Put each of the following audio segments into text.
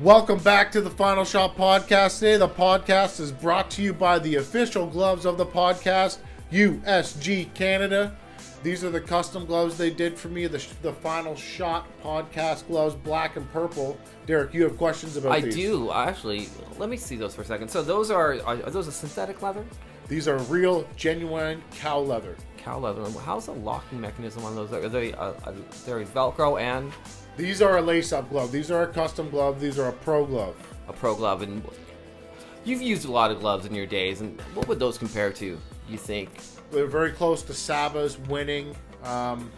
Welcome back to the Final Shot Podcast. Today, the podcast is brought to you by the official gloves of the podcast, USG Canada. These are the custom gloves they did for me, the Final Shot Podcast gloves, black and purple. Derek, you have questions about these? I do, actually. Let me see those for a second. So those are those a synthetic leather? These are real, genuine cow leather. Cow leather. How's the locking mechanism on those? Are they they're Velcro and? These are a lace-up glove. These are a custom glove. These are a pro glove. A pro glove. And you've used a lot of gloves in your days, and what would those compare to, you think? They're very close to Saba's winning. And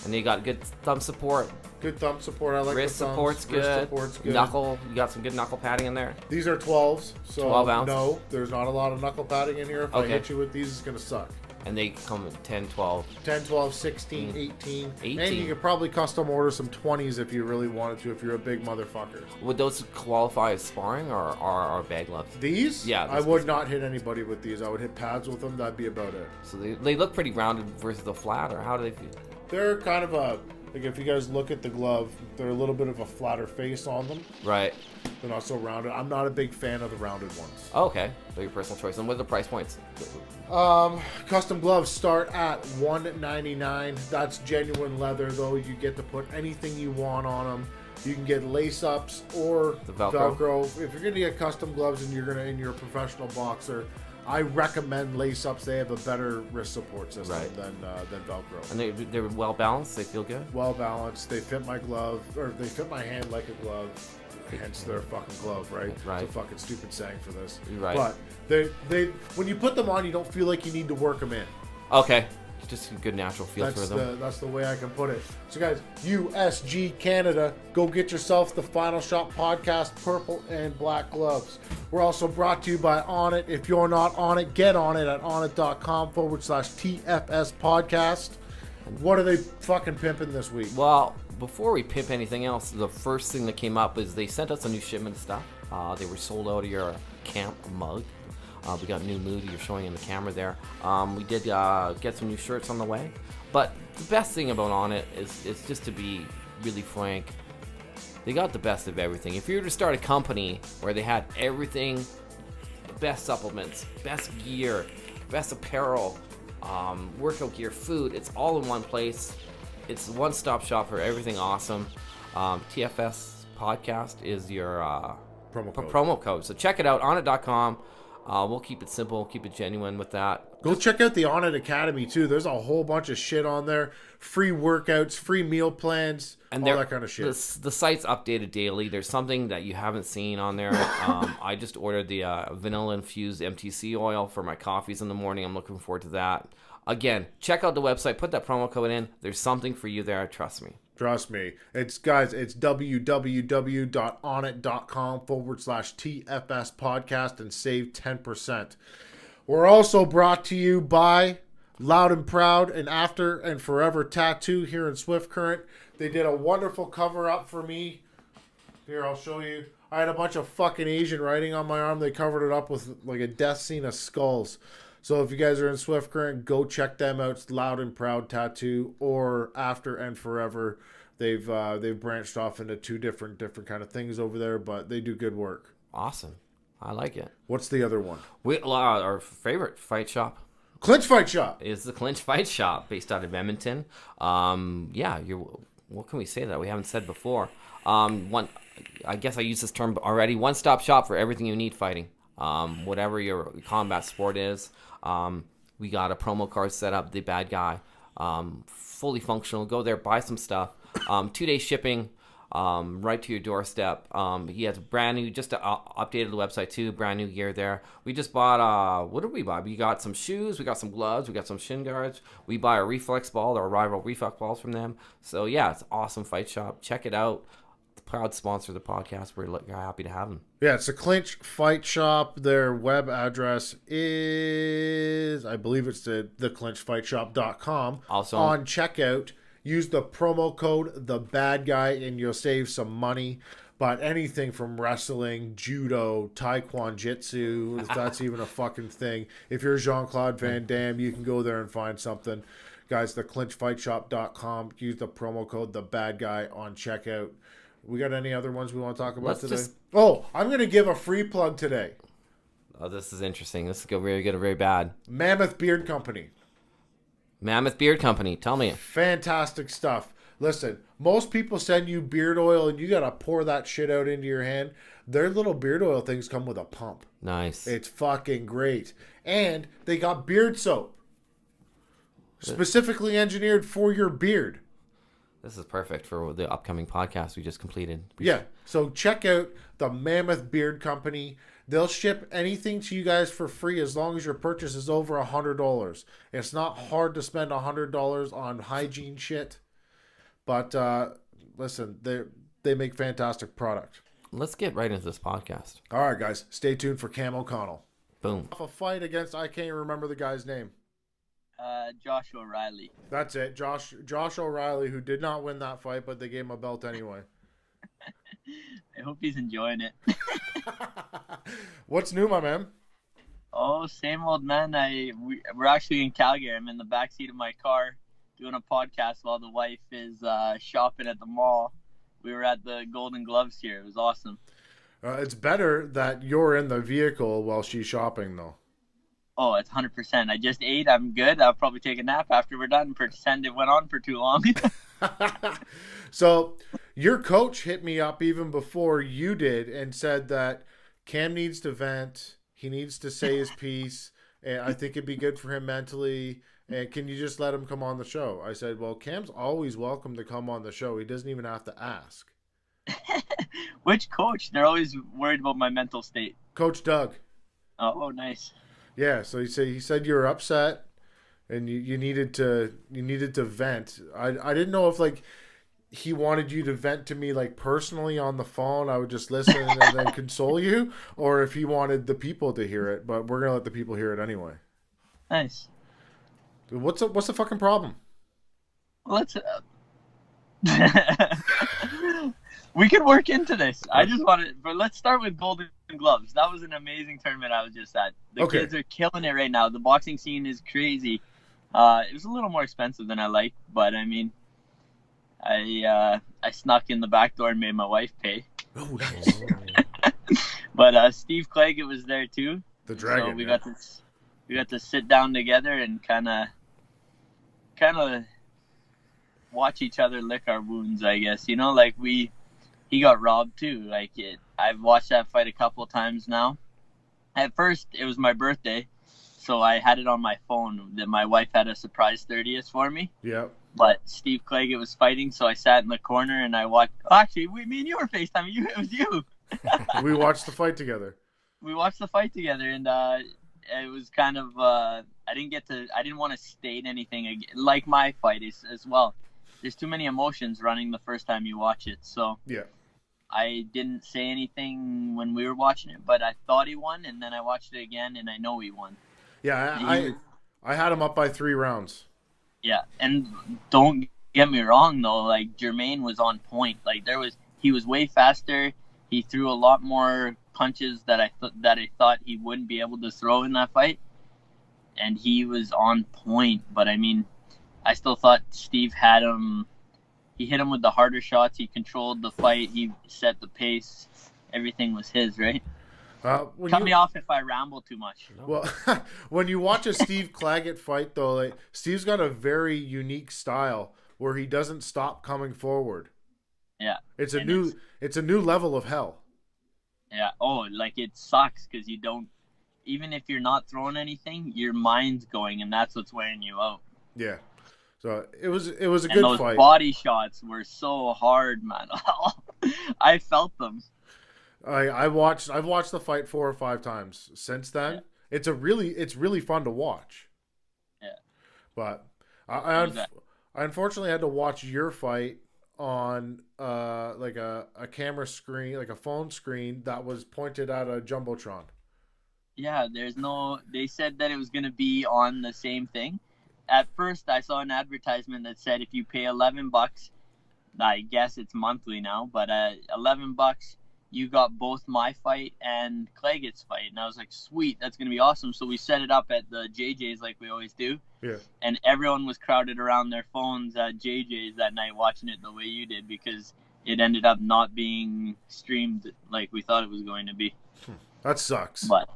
they got good thumb support. Good thumb support. I like wrist the thumbs. support's good. Wrist support's good. Knuckle, you got some good knuckle padding in there. These are 12s, so 12 ounce. No, there's not a lot of knuckle padding in here. If I hit you with these, it's going to suck. And they come in 10, 12. 10, 12, 16, 18. 18. And you could probably custom order some 20s if you really wanted to, if you're a big motherfucker. Would those qualify as sparring or bag gloves? These? Yeah. I would not hit anybody with these. I would hit pads with them. That'd be about it. So they look pretty rounded versus the flat, or how do they feel? They're kind of a... Like, if you guys look at the glove, they're a little bit of a flatter face on them. Right. They're not so rounded. I'm not a big fan of the rounded ones. Oh, okay. They're your personal choice. And what are the price points? Custom gloves start at $199. That's genuine leather, though. You get to put anything you want on them. You can get lace-ups or the Velcro. If you're gonna get custom gloves and you're a professional boxer, I recommend lace-ups. They have a better wrist support system than Velcro. And they're well balanced. They feel good. Well balanced. They fit my glove, or they fit my hand like a glove. Hence their fucking glove, right? Right. It's a fucking stupid saying for this. Right. But they when you put them on, you don't feel like you need to work them in. Okay. Just a good natural feel for them. That's the way I can put it. So guys, USG Canada, go get yourself the Final Shot Podcast purple and black gloves. We're also brought to you by Onnit. If you're not on it, get on it at onnit.com/TFS podcast. What are they fucking pimping this week? Well, before we pimp anything else, the first thing that came up is they sent us a new shipment of stuff. They were sold out of your camp mug. We got new mood you're showing in the camera there. We did get some new shirts on the way. But the best thing about Onnit is just to be really frank, they got the best of everything. If you were to start a company where they had everything, the best supplements, best gear, best apparel, workout gear, food, it's all in one place. It's a one-stop shop for everything awesome. TFS podcast is your promo code. So check it out, onnit.com. We'll keep it simple, keep it genuine with that. Go check out the Onnit Academy too. There's a whole bunch of shit on there. Free workouts, free meal plans, and all that kind of shit. The site's updated daily. There's something that you haven't seen on there. I just ordered the vanilla-infused MTC oil for my coffees in the morning. I'm looking forward to that. Again, check out the website. Put that promo code in. There's something for you there. Trust me. Trust me. It's www.onnit.com/TFS podcast and save 10%. We're also brought to you by Loud and Proud and After and Forever Tattoo here in Swift Current. They did a wonderful cover up for me. Here, I'll show you. I had a bunch of fucking Asian writing on my arm. They covered it up with like a death scene of skulls. So if you guys are in Swift Current, go check them out. It's Loud and Proud Tattoo or After and Forever. They've branched off into two different kind of things over there, but they do good work. Awesome. I like it. What's the other one? Our favorite fight shop. Clinch Fight Shop. Is the Clinch Fight Shop based out of Edmonton. What can we say that we haven't said before? I guess I used this term already. One-stop shop for everything you need fighting. Whatever your combat sport is. We got a promo card set up, the bad guy, fully functional. Go there, buy some stuff. 2-day shipping, right to your doorstep. He has brand new, just updated the website too, brand new gear there. We just bought, what did we buy? We got some shoes, we got some gloves, we got some shin guards. We buy a reflex ball, our rival reflex balls from them. So yeah, it's an awesome fight shop. Check it out. Proud sponsor of the podcast. We're happy to have them. Yeah, it's a Clinch Fight Shop. Their web address is, I believe it's theclinchfightshop.com. Also on checkout, use the promo code THEBADGUY and you'll save some money. But anything from wrestling, judo, taekwondo jitsu, if that's even a fucking thing. If you're Jean-Claude Van Damme, you can go there and find something. Guys, theclinchfightshop.com. Use the promo code THEBADGUY on checkout. We got any other ones we want to talk about Let's today? just- Oh, I'm going to give a free plug today. Oh, this is interesting. This is very good or very bad. Mammoth Beard Company. Mammoth Beard Company. Tell me. Fantastic stuff. Listen, most people send you beard oil and you got to pour that shit out into your hand. Their little beard oil things come with a pump. Nice. It's fucking great. And they got beard soap. Specifically engineered for your beard. This is perfect for the upcoming podcast we just completed. Yeah. So check out the Mammoth Beard Company. They'll ship anything to you guys for free as long as your purchase is over $100. It's not hard to spend $100 on hygiene shit. But listen, they make fantastic product. Let's get right into this podcast. All right, guys. Stay tuned for Cam O'Connell. Boom. A fight against, I can't even remember the guy's name. Josh O Rielly. That's it. Josh O Rielly, who did not win that fight, but they gave him a belt anyway. I hope he's enjoying it. What's new, my man? Oh, same old man. We're actually in Calgary. I'm in the backseat of my car doing a podcast while the wife is shopping at the mall. We were at the Golden Gloves here. It was awesome. It's better that you're in the vehicle while she's shopping, though. Oh, it's 100%. I just ate. I'm good. I'll probably take a nap after we're done. Pretend it went on for too long. So your coach hit me up even before you did and said that Cam needs to vent. He needs to say his piece. And I think it'd be good for him mentally. And can you just let him come on the show? I said, well, Cam's always welcome to come on the show. He doesn't even have to ask. Which coach? They're always worried about my mental state. Coach Doug. Oh, nice. Yeah, so he said you were upset and you needed to vent. I didn't know if like he wanted you to vent to me like personally on the phone. I would just listen and then console you, or if he wanted the people to hear it. But we're gonna let the people hear it anyway. Nice. What's the fucking problem? Well, we could work into this. I just wanted, but let's start with Golden Gloves. That was an amazing tournament I was just at. The kids are killing it right now. The boxing scene is crazy. It was a little more expensive than I liked, but I mean, I snuck in the back door and made my wife pay. Oh, nice. But Steve Claggett was there too. The dragon. So we got to sit down together and kind of watch each other lick our wounds, I guess. You know, like he got robbed too. Like I've watched that fight a couple of times now. At first, it was my birthday, so I had it on my phone that my wife had a surprise 30th for me. Yeah. But Steve Claggett was fighting, so I sat in the corner and I watched. Oh, actually, me and you were FaceTiming. It was you. We watched the fight together. We watched the fight together, and it was kind of. I didn't want to state anything like my fight is as well. There's too many emotions running the first time you watch it, so Yeah. I didn't say anything when we were watching it, but I thought he won, and then I watched it again, and I know he won. Yeah, I had him up by 3 rounds. Yeah, and don't get me wrong though, like Jermaine was on point. Like he was way faster. He threw a lot more punches that I thought he wouldn't be able to throw in that fight, and he was on point. But I mean, I still thought Steve had him. He hit him with the harder shots. He controlled the fight. He set the pace. Everything was his, right? Cut me off if I ramble too much. Well, when you watch a Steve Claggett fight, though, like Steve's got a very unique style where he doesn't stop coming forward. Yeah, it's a new level of hell. Yeah. Oh, like it sucks because you don't. Even if you're not throwing anything, your mind's going, and that's what's wearing you out. Yeah. So it was a good those fight. Body shots were so hard, man. I felt them. I've watched the fight 4 or 5 times since then. Yeah. It's really fun to watch. Yeah. But I unfortunately had to watch your fight on like a camera screen, like a phone screen that was pointed at a jumbotron. Yeah, they said that it was going to be on the same thing. At first, I saw an advertisement that said if you pay $11, I guess it's monthly now, but $11, you got both my fight and Cleggett's fight. And I was like, sweet, that's going to be awesome. So we set it up at the JJ's like we always do. Yeah. And everyone was crowded around their phones at JJ's that night watching it the way you did because it ended up not being streamed like we thought it was going to be. That sucks. But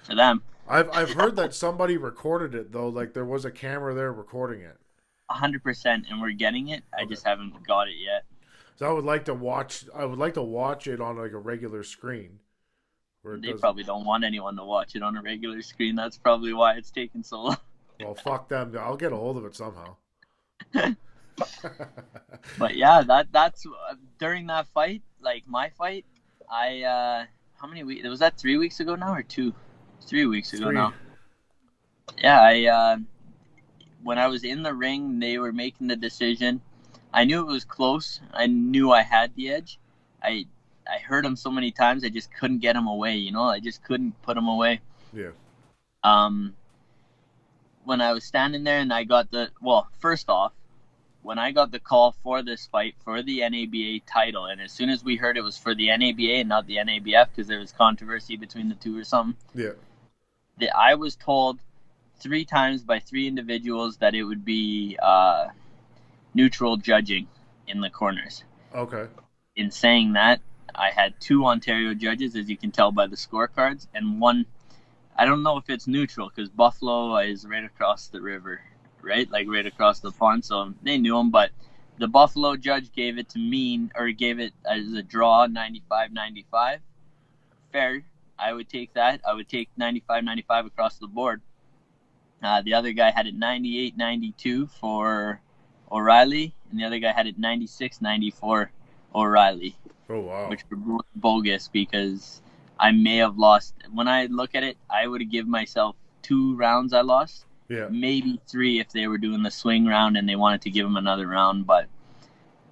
for them, I've heard that somebody recorded it though. Like there was a camera there recording it. 100%, and we're getting it. I just haven't got it yet. So I would like to watch. I would like to watch it on like a regular screen. They probably don't want anyone to watch it on a regular screen. That's probably why it's taken so long. Well, fuck them. I'll get a hold of it somehow. But yeah, that's during that fight, like my fight. I how many weeks? Was that 3 weeks ago now or 2? 3 weeks ago now. Yeah, I when I was in the ring, they were making the decision. I knew it was close. I knew I had the edge. I heard him so many times, I just couldn't get him away. You know, I just couldn't put him away. Yeah. When I was standing there and I got first off, when I got the call for this fight for the NABA title, and as soon as we heard it was for the NABA and not the NABF because there was controversy between the two or something. Yeah. I was told 3 times by 3 individuals that it would be neutral judging in the corners. Okay. In saying that, I had 2 Ontario judges, as you can tell by the scorecards, and 1, I don't know if it's neutral because Buffalo is right across the river, right? Like right across the pond, so they knew him, but the Buffalo judge gave it to me, or gave it as a draw, 95-95. Fair. I would take that. I would take 95-95 across the board. The other guy had it 98-92 for O'Rielly, and the other guy had it 96-94 O'Rielly. Oh, wow. Which were both bogus because I may have lost. When I look at it, I would have given myself 2 rounds I lost. Yeah. Maybe 3 if they were doing the swing round and they wanted to give him another round. But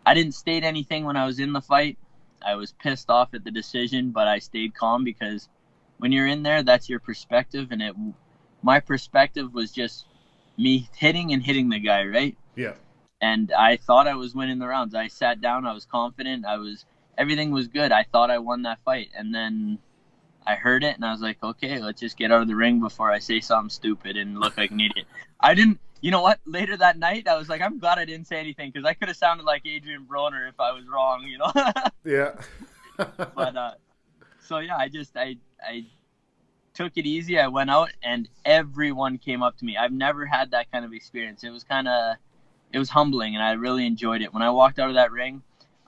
I didn't state anything when I was in the fight. I was pissed off at the decision, but I stayed calm because when you're in there, that's your perspective. And my perspective was just me hitting the guy, right? Yeah. And I thought I was winning the rounds. I sat down. I was confident. Everything was good. I thought I won that fight. And then I heard it, and I was like, okay, let's just get out of the ring before I say something stupid and look like an idiot. You know what? Later that night, I was like, I'm glad I didn't say anything because I could have sounded like Adrian Broner if I was wrong, you know? Yeah. But, so yeah, I took it easy. I went out, and everyone came up to me. I've never had that kind of experience. It was humbling, and I really enjoyed it. When I walked out of that ring,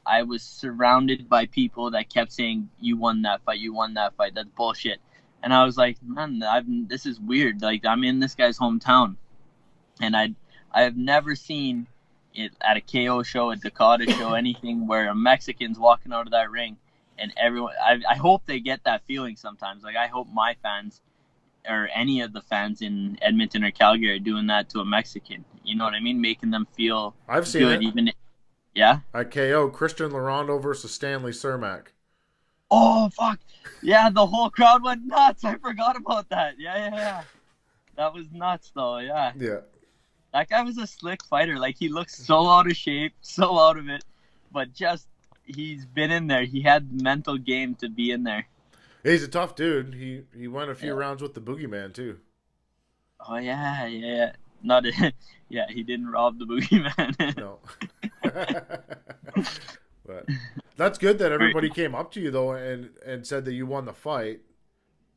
I was surrounded by people that kept saying, you won that fight, that's bullshit. And I was like, man, this is weird. Like, I'm in this guy's hometown. And I have never seen it at a KO show, a Dakota show, anything where a Mexican's walking out of that ring. And everyone, I hope they get that feeling sometimes. Like, I hope my fans or any of the fans in Edmonton or Calgary are doing that to a Mexican. You know what I mean? Making them feel I've seen good, it. even. Yeah? At KO, Christian Larondo versus Stanley Cermak. Oh, fuck. Yeah, the whole crowd went nuts. I forgot about that. Yeah. That was nuts, though, yeah. Yeah. That guy was a slick fighter. Like, he looks so out of shape, so out of it. But just, he's been in there. He had the mental game to be in there. He's a tough dude. He went a few rounds with the Boogeyman, too. Oh, yeah. Yeah, he didn't rob the Boogeyman. No. But that's good that everybody came up to you though and said that you won the fight.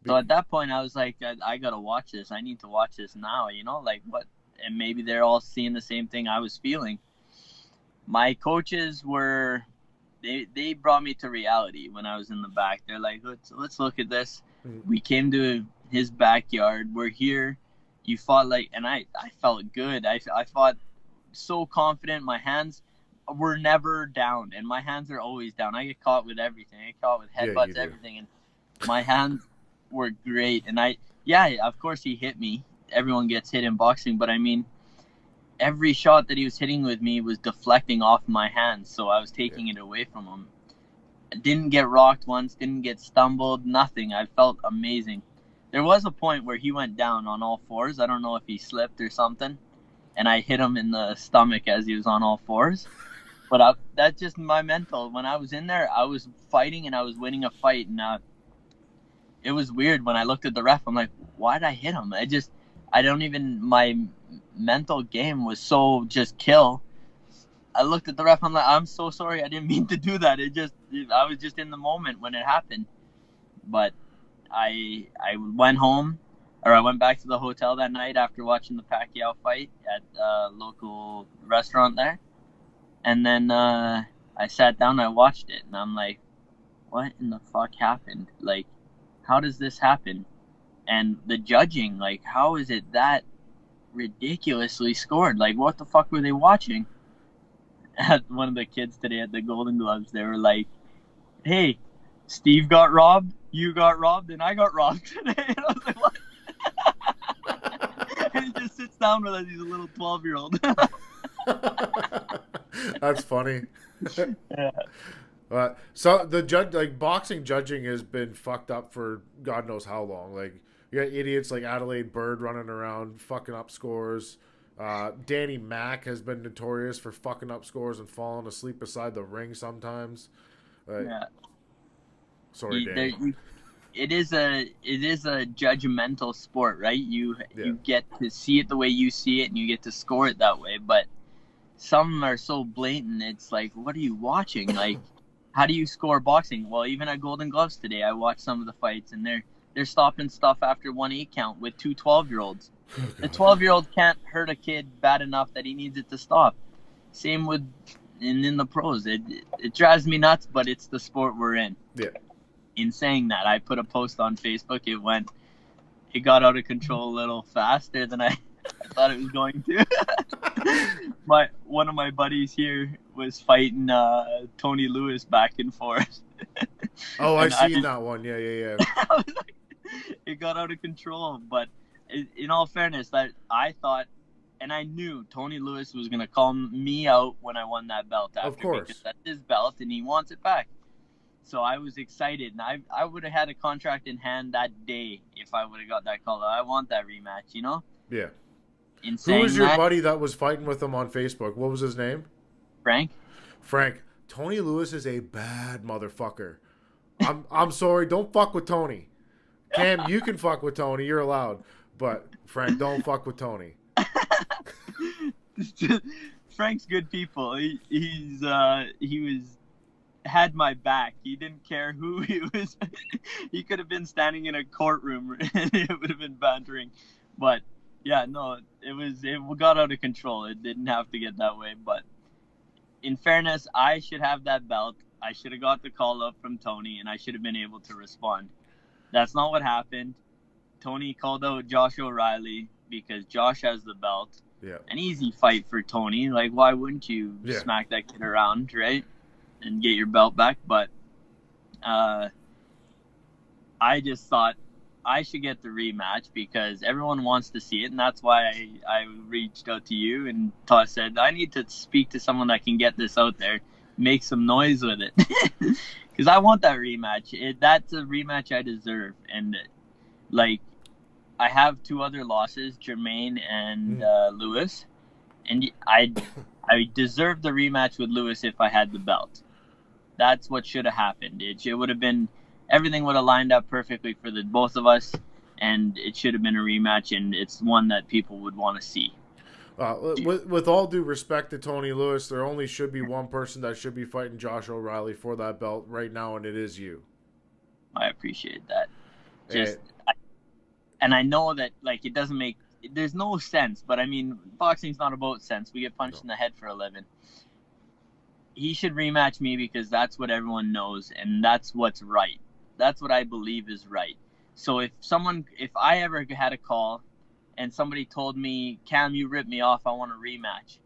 So at that point I was like, I gotta watch this. I need to watch this now, you know, like what, and maybe they're all seeing the same thing I was feeling. My coaches were they brought me to reality when I was in the back. They're like, let's look at this. We came to his backyard. We're here. You fought like, and I felt good. I fought so confident. My hands were never down, and my hands are always down. I get caught with everything. I get caught with headbutts, everything, and my hands were great. And of course he hit me. Everyone gets hit in boxing, but I mean, every shot that he was hitting with me was deflecting off my hands, so I was taking it away from him. I didn't get rocked once, didn't get stumbled, nothing. I felt amazing. There was a point where he went down on all fours. I don't know if he slipped or something, and I hit him in the stomach as he was on all fours. But that's just my mental. When I was in there, I was fighting and I was winning a fight. And it was weird when I looked at the ref. I'm like, why did I hit him? My mental game was so just kill. I looked at the ref. I'm like, I'm so sorry. I didn't mean to do that. I was just in the moment when it happened. But I went home, or I went back to the hotel that night after watching the Pacquiao fight at a local restaurant there. And then I sat down and I watched it. And I'm like, what in the fuck happened? Like, how does this happen? And the judging, like, how is it that ridiculously scored? Like, what the fuck were they watching? At one of the kids today at the Golden Gloves, they were like, hey, Steve got robbed, you got robbed, and I got robbed today. And I was like, what? And he just sits down with us. He's a little 12-year-old. That's funny. Yeah. So the judge, like boxing judging, has been fucked up for God knows how long. Like you got idiots like Adelaide Bird running around fucking up scores. Danny Mack has been notorious for fucking up scores and falling asleep beside the ring sometimes. Yeah. Sorry, Danny. It is a judgmental sport, right? You get to see it the way you see it, and you get to score it that way. But some are so blatant. It's like, what are you watching? Like, how do you score boxing? Well, even at Golden Gloves today, I watched some of the fights, and they're stopping stuff after 1-8 count with two 12-year-olds. The 12-year-old can't hurt a kid bad enough that he needs it to stop. Same with in the pros. It drives me nuts, but it's the sport we're in. Yeah. In saying that, I put a post on Facebook. It got out of control a little faster than I thought it was going to. One of my buddies here was fighting Tony Lewis back and forth. Oh, I seen that one. Yeah. I was like, it got out of control. But in all fairness, that I thought, and I knew Tony Lewis was gonna call me out when I won that belt after, of course, because that's his belt and he wants it back. So I was excited, and I would have had a contract in hand that day if I would have got that call. I want that rematch, you know? Yeah. Who was your buddy that was fighting with him on Facebook? What was his name? Frank. Tony Lewis is a bad motherfucker. I'm sorry. Don't fuck with Tony. Cam, you can fuck with Tony. You're allowed. But Frank, don't fuck with Tony. Frank's good people. He had my back. He didn't care who he was. He could have been standing in a courtroom and it would have been bantering. But yeah, no, it got out of control. It didn't have to get that way. But in fairness, I should have that belt. I should have got the call up from Tony, and I should have been able to respond. That's not what happened. Tony called out Josh O Rielly because Josh has the belt. Yeah. An easy fight for Tony. Like, why wouldn't you smack that kid around, right? And get your belt back. But I just thought I should get the rematch because everyone wants to see it, and that's why I reached out to you, and Todd said, I need to speak to someone that can get this out there, make some noise with it. Because I want that rematch. That's a rematch I deserve. And, like, I have two other losses, Jermaine and Lewis, and I deserve the rematch with Lewis if I had the belt. That's what should have happened. It would have been, everything would have lined up perfectly for the both of us, and it should have been a rematch, and it's one that people would want to see. With all due respect to Tony Lewis, there only should be one person that should be fighting Josh O Rielly for that belt right now, and it is you. I appreciate that. And I know that, like, it doesn't make, there's no sense, but I mean, boxing's not about sense. We get punched in the head for a living. He should rematch me because that's what everyone knows, and that's what's right. That's what I believe is right. So if I ever had a call and somebody told me, Cam, you ripped me off, I want a rematch,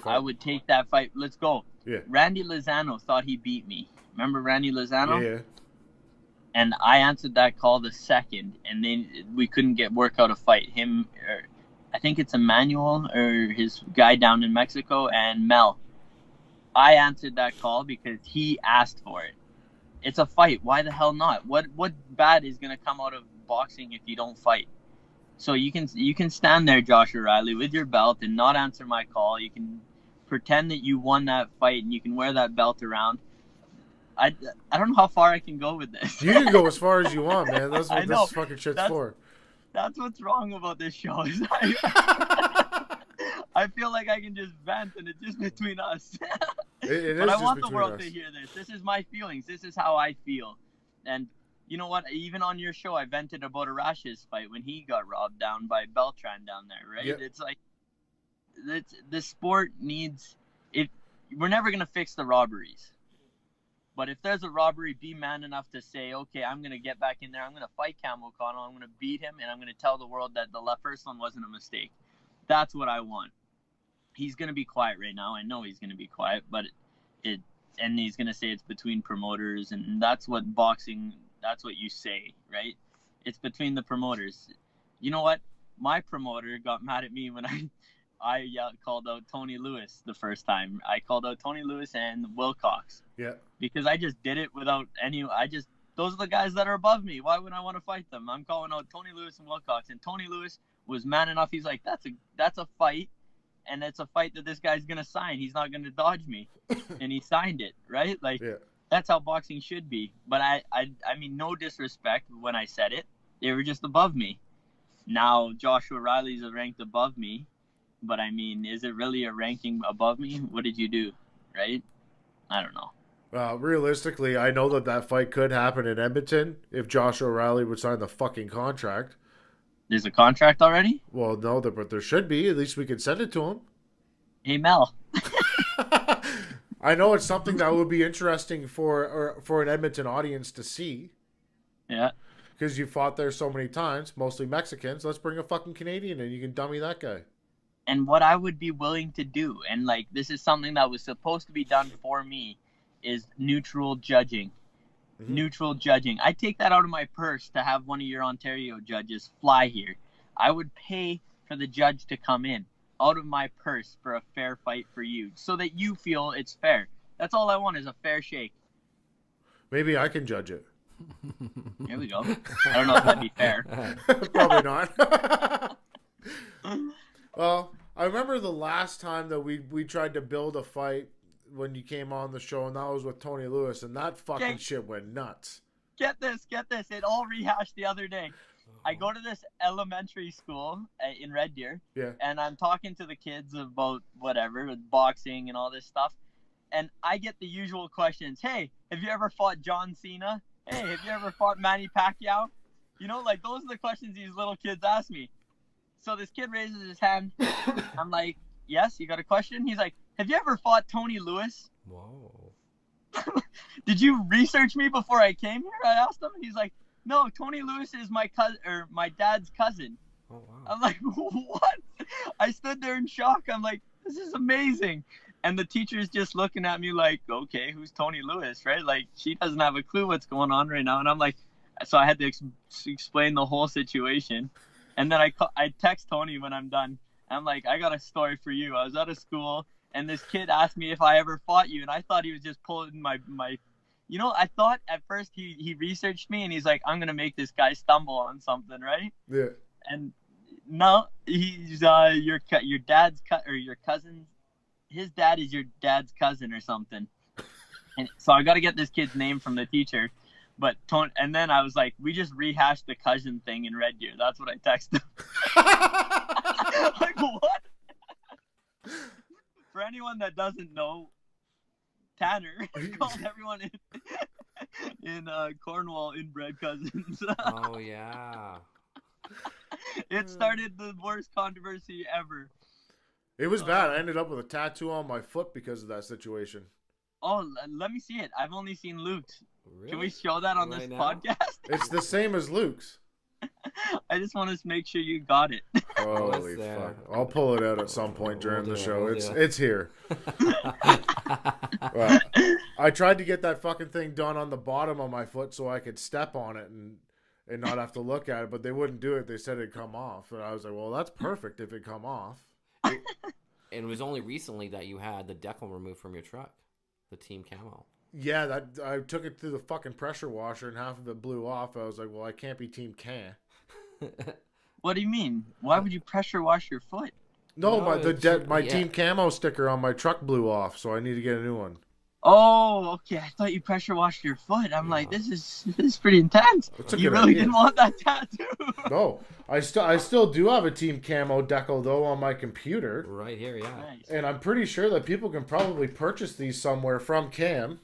I would take that fight. Let's go. Yeah. Randy Lozano thought he beat me. Remember Randy Lozano? Yeah. And I answered that call the second, and then we couldn't work out a fight. Him, I think it's Emmanuel or his guy down in Mexico, and Mel. I answered that call because he asked for it. It's a fight. Why the hell not? What bad is gonna come out of boxing if you don't fight? So you can stand there, Josh O Rielly, with your belt and not answer my call. You can pretend that you won that fight and you can wear that belt around. I don't know how far I can go with this. You can go as far as you want, man. That's what this fucking shit's for. That's what's wrong about this show. Is I feel like I can just vent and it's just between us. It is But I just want the between world us. to hear this. This is my feelings. This is how I feel. And you know what? Even on your show, I vented about Arash's fight when he got robbed down by Beltran down there, right? Yep. It's like the sport needs it. We're never gonna fix the robberies, but if there's a robbery, be man enough to say, okay, I'm gonna get back in there. I'm gonna fight Cam O'Connell. I'm gonna beat him, and I'm gonna tell the world that the first one wasn't a mistake. That's what I want. He's gonna be quiet right now. I know he's gonna be quiet, but and he's gonna say it's between promoters, and that's what boxing. That's what you say, right? It's between the promoters. You know what? My promoter got mad at me when I called out Tony Lewis the first time. I called out Tony Lewis and Wilcox. Yeah. Because I just did it without any. Those are the guys that are above me. Why would I want to fight them? I'm calling out Tony Lewis and Wilcox, and Tony Lewis was man enough. He's like, that's a fight, and it's a fight that this guy's gonna sign. He's not gonna dodge me, and he signed it, right? Like, Yeah. That's how boxing should be. But I mean, no disrespect when I said it. They were just above me. Now Josh O Rielly's ranked above me, but I mean, is it really a ranking above me? What did you do, right? I don't know. Realistically, I know that fight could happen in Edmonton if Josh O'Reilly would sign the fucking contract. There's a contract already? Well, no, but there should be. At least we could send it to him. Hey, Mel. I know it's something that would be interesting for an Edmonton audience to see. Yeah. Because you fought there so many times, mostly Mexicans. Let's bring a fucking Canadian in. You can dummy that guy. And what I would be willing to do, and like this is something that was supposed to be done for me, is neutral judging. Mm-hmm. Neutral judging. I take that out of my purse to have one of your Ontario judges fly here. I would pay for the judge to come in out of my purse for a fair fight for you so that you feel it's fair. That's all I want is a fair shake. Maybe I can judge it. Here we go. I don't know if that'd be fair. Probably not. Well, I remember the last time that we tried to build a fight when you came on the show, and that was with Tony Lewis, and that fucking shit went nuts. Get this. It all rehashed the other day. I go to this elementary school in Red Deer, and I'm talking to the kids about whatever, with boxing and all this stuff, and I get the usual questions. Hey, have you ever fought John Cena? Hey, have you ever fought Manny Pacquiao? You know, like, those are the questions these little kids ask me. So this kid raises his hand. I'm like, yes, you got a question? He's like, have you ever fought Tony Lewis? Whoa. Did you research me before I came here? I asked him. He's like, no, Tony Lewis is my cousin, or my dad's cousin. Oh, wow. I'm like, what? I stood there in shock. I'm like, this is amazing. And the teacher's just looking at me like, okay, who's Tony Lewis, right? Like, she doesn't have a clue what's going on right now. And I'm like, so I had to explain the whole situation. And then I text Tony when I'm done. I'm like, I got a story for you. I was out of school, and this kid asked me if I ever fought you. And I thought he was just pulling my you know, I thought at first he researched me, and he's like, I'm going to make this guy stumble on something, right? Yeah. And no, he's your dad's or your cousin's. His dad is your dad's cousin or something. And so I got to get this kid's name from the teacher. But Tony, and then I was like, we just rehashed the cousin thing in Red Deer. That's what I texted him. Like, what? For anyone that doesn't know, Tanner called everyone in Cornwall inbred cousins. Oh, yeah. It started the worst controversy ever. It was bad. I ended up with a tattoo on my foot because of that situation. Oh, let me see it. I've only seen Luke's. Really? Can we show that on this podcast? It's the same as Luke's. I just want to make sure you got it. Holy fuck. I'll pull it out at some point during the show. It's here. Well, I tried to get that fucking thing done on the bottom of my foot so I could step on it and not have to look at it, but they wouldn't do it. They said it'd come off. And I was like, well, that's perfect if it come off. And it was only recently that you had the decal removed from your truck, the Team Camo. Yeah, that I took it through the fucking pressure washer and half of it blew off. I was like, well, I can't be Team Can. What do you mean? Why would you pressure wash your foot? No, my Team Camo sticker on my truck blew off, so I need to get a new one. Oh, okay. I thought you pressure washed your foot. I'm like, this is pretty intense. That's a You good really idea. didn't want that tattoo. No, I still do have a Team Camo decal though on my computer, Right here, yeah. Nice. and I'm pretty sure that people can probably purchase these somewhere from Cam.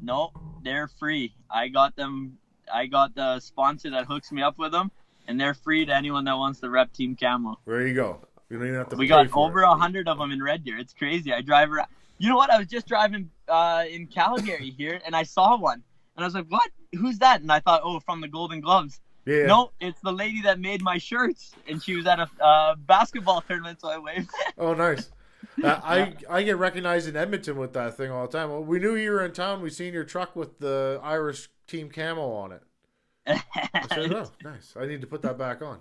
No, they're free. I got them. I got the sponsor that hooks me up with them, and they're free to anyone that wants the rep Team Camo. There you go. You don't even have to. We pay got for over it. 100 of them in Red Deer. It's crazy. I drive around. You know what? I was just driving in Calgary here, and I saw one, and I was like, "What? Who's that?" And I thought, "Oh, from the Golden Gloves." Yeah. No, it's the lady that made my shirts, and she was at a basketball tournament, so I waved. Oh, nice. I get recognized in Edmonton with that thing all the time. Well, we knew you were in town. We seen your truck with the Irish Team Camo on it. I said, "Oh, nice. I need to put that back on."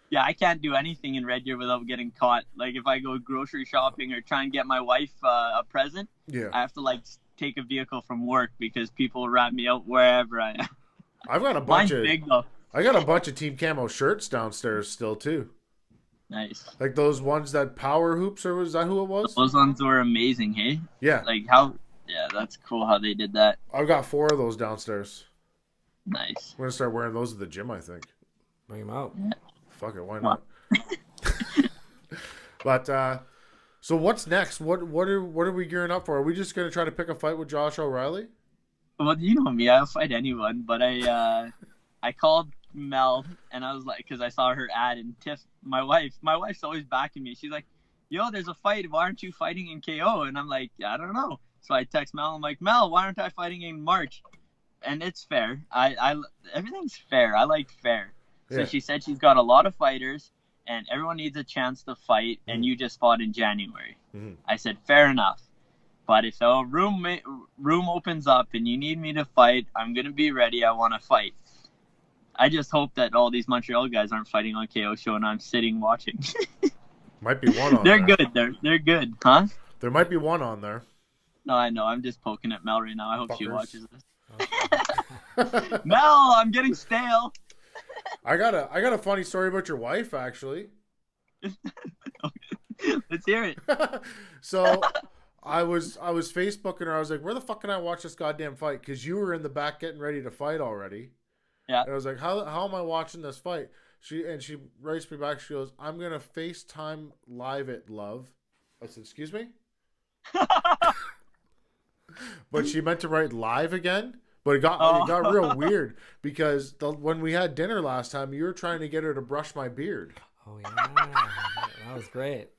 Yeah, I can't do anything in Red Deer without getting caught. Like if I go grocery shopping or try and get my wife a present, Yeah. I have to like take a vehicle from work because people will rat me out wherever I am. I've got a bunch Mine's of big though. I got a bunch of Team Camo shirts downstairs still too. Nice. Like those ones that Power Hoops, or was that who it was? Those ones were amazing, hey? Yeah. Like how? Yeah, that's cool how they did that. I've got 4 of those downstairs. Nice. I'm gonna start wearing those at the gym, I think. Bring them out. Fuck it, why not? But so what's next? What are we gearing up for? Are we just gonna try to pick a fight with Josh O Rielly? Well, you know me, I'll fight anyone. But I called Mel and I was like, because I saw her ad and Tiff, my wife's always backing me. She's like, "Yo, there's a fight. Why aren't you fighting in KO?" And I'm like, I don't know. So I text Mel. I'm like, Mel, why aren't I fighting in March? And it's fair. I everything's fair. I like fair. So Yeah. she said she's got a lot of fighters and everyone needs a chance to fight. And you just fought in January. Mhm. I said, fair enough. But if a room opens up and you need me to fight, I'm gonna be ready. I want to fight. I just hope that all these Montreal guys aren't fighting on KO show and I'm sitting watching. Might be one on They're there. good. They're good, huh? There might be one on there. No, I know. I'm just poking at Mel right now. I hope she Fuckers. watches this. Mel, I'm getting stale. I got a funny story about your wife actually. Let's hear it. So I was Facebooking her. I was like, "Where the fuck can I watch this goddamn fight?" Because you were in the back getting ready to fight already. Yeah. And I was like, "How am I watching this fight?" She writes me back. She goes, "I'm gonna FaceTime live it, love." I said, "Excuse me?" But she meant to write live again. But it got real weird because when we had dinner last time, you were trying to get her to brush my beard. Oh yeah, that was great.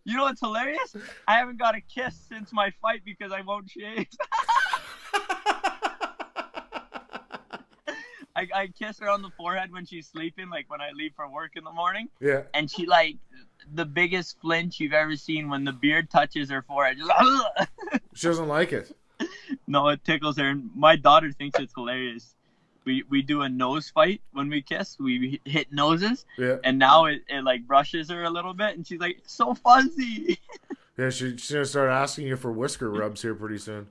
You know what's hilarious? I haven't got a kiss since my fight because I won't shave. I kiss her on the forehead when she's sleeping, like when I leave for work in the morning. Yeah. And she like the biggest flinch you've ever seen when the beard touches her forehead. Just, She doesn't like it. no, it tickles her. And my daughter thinks it's hilarious. We do a nose fight when we kiss. We hit noses. Yeah. And now it like brushes her a little bit. And she's like, it's so fuzzy. Yeah, she's going to start asking you for whisker rubs here pretty soon.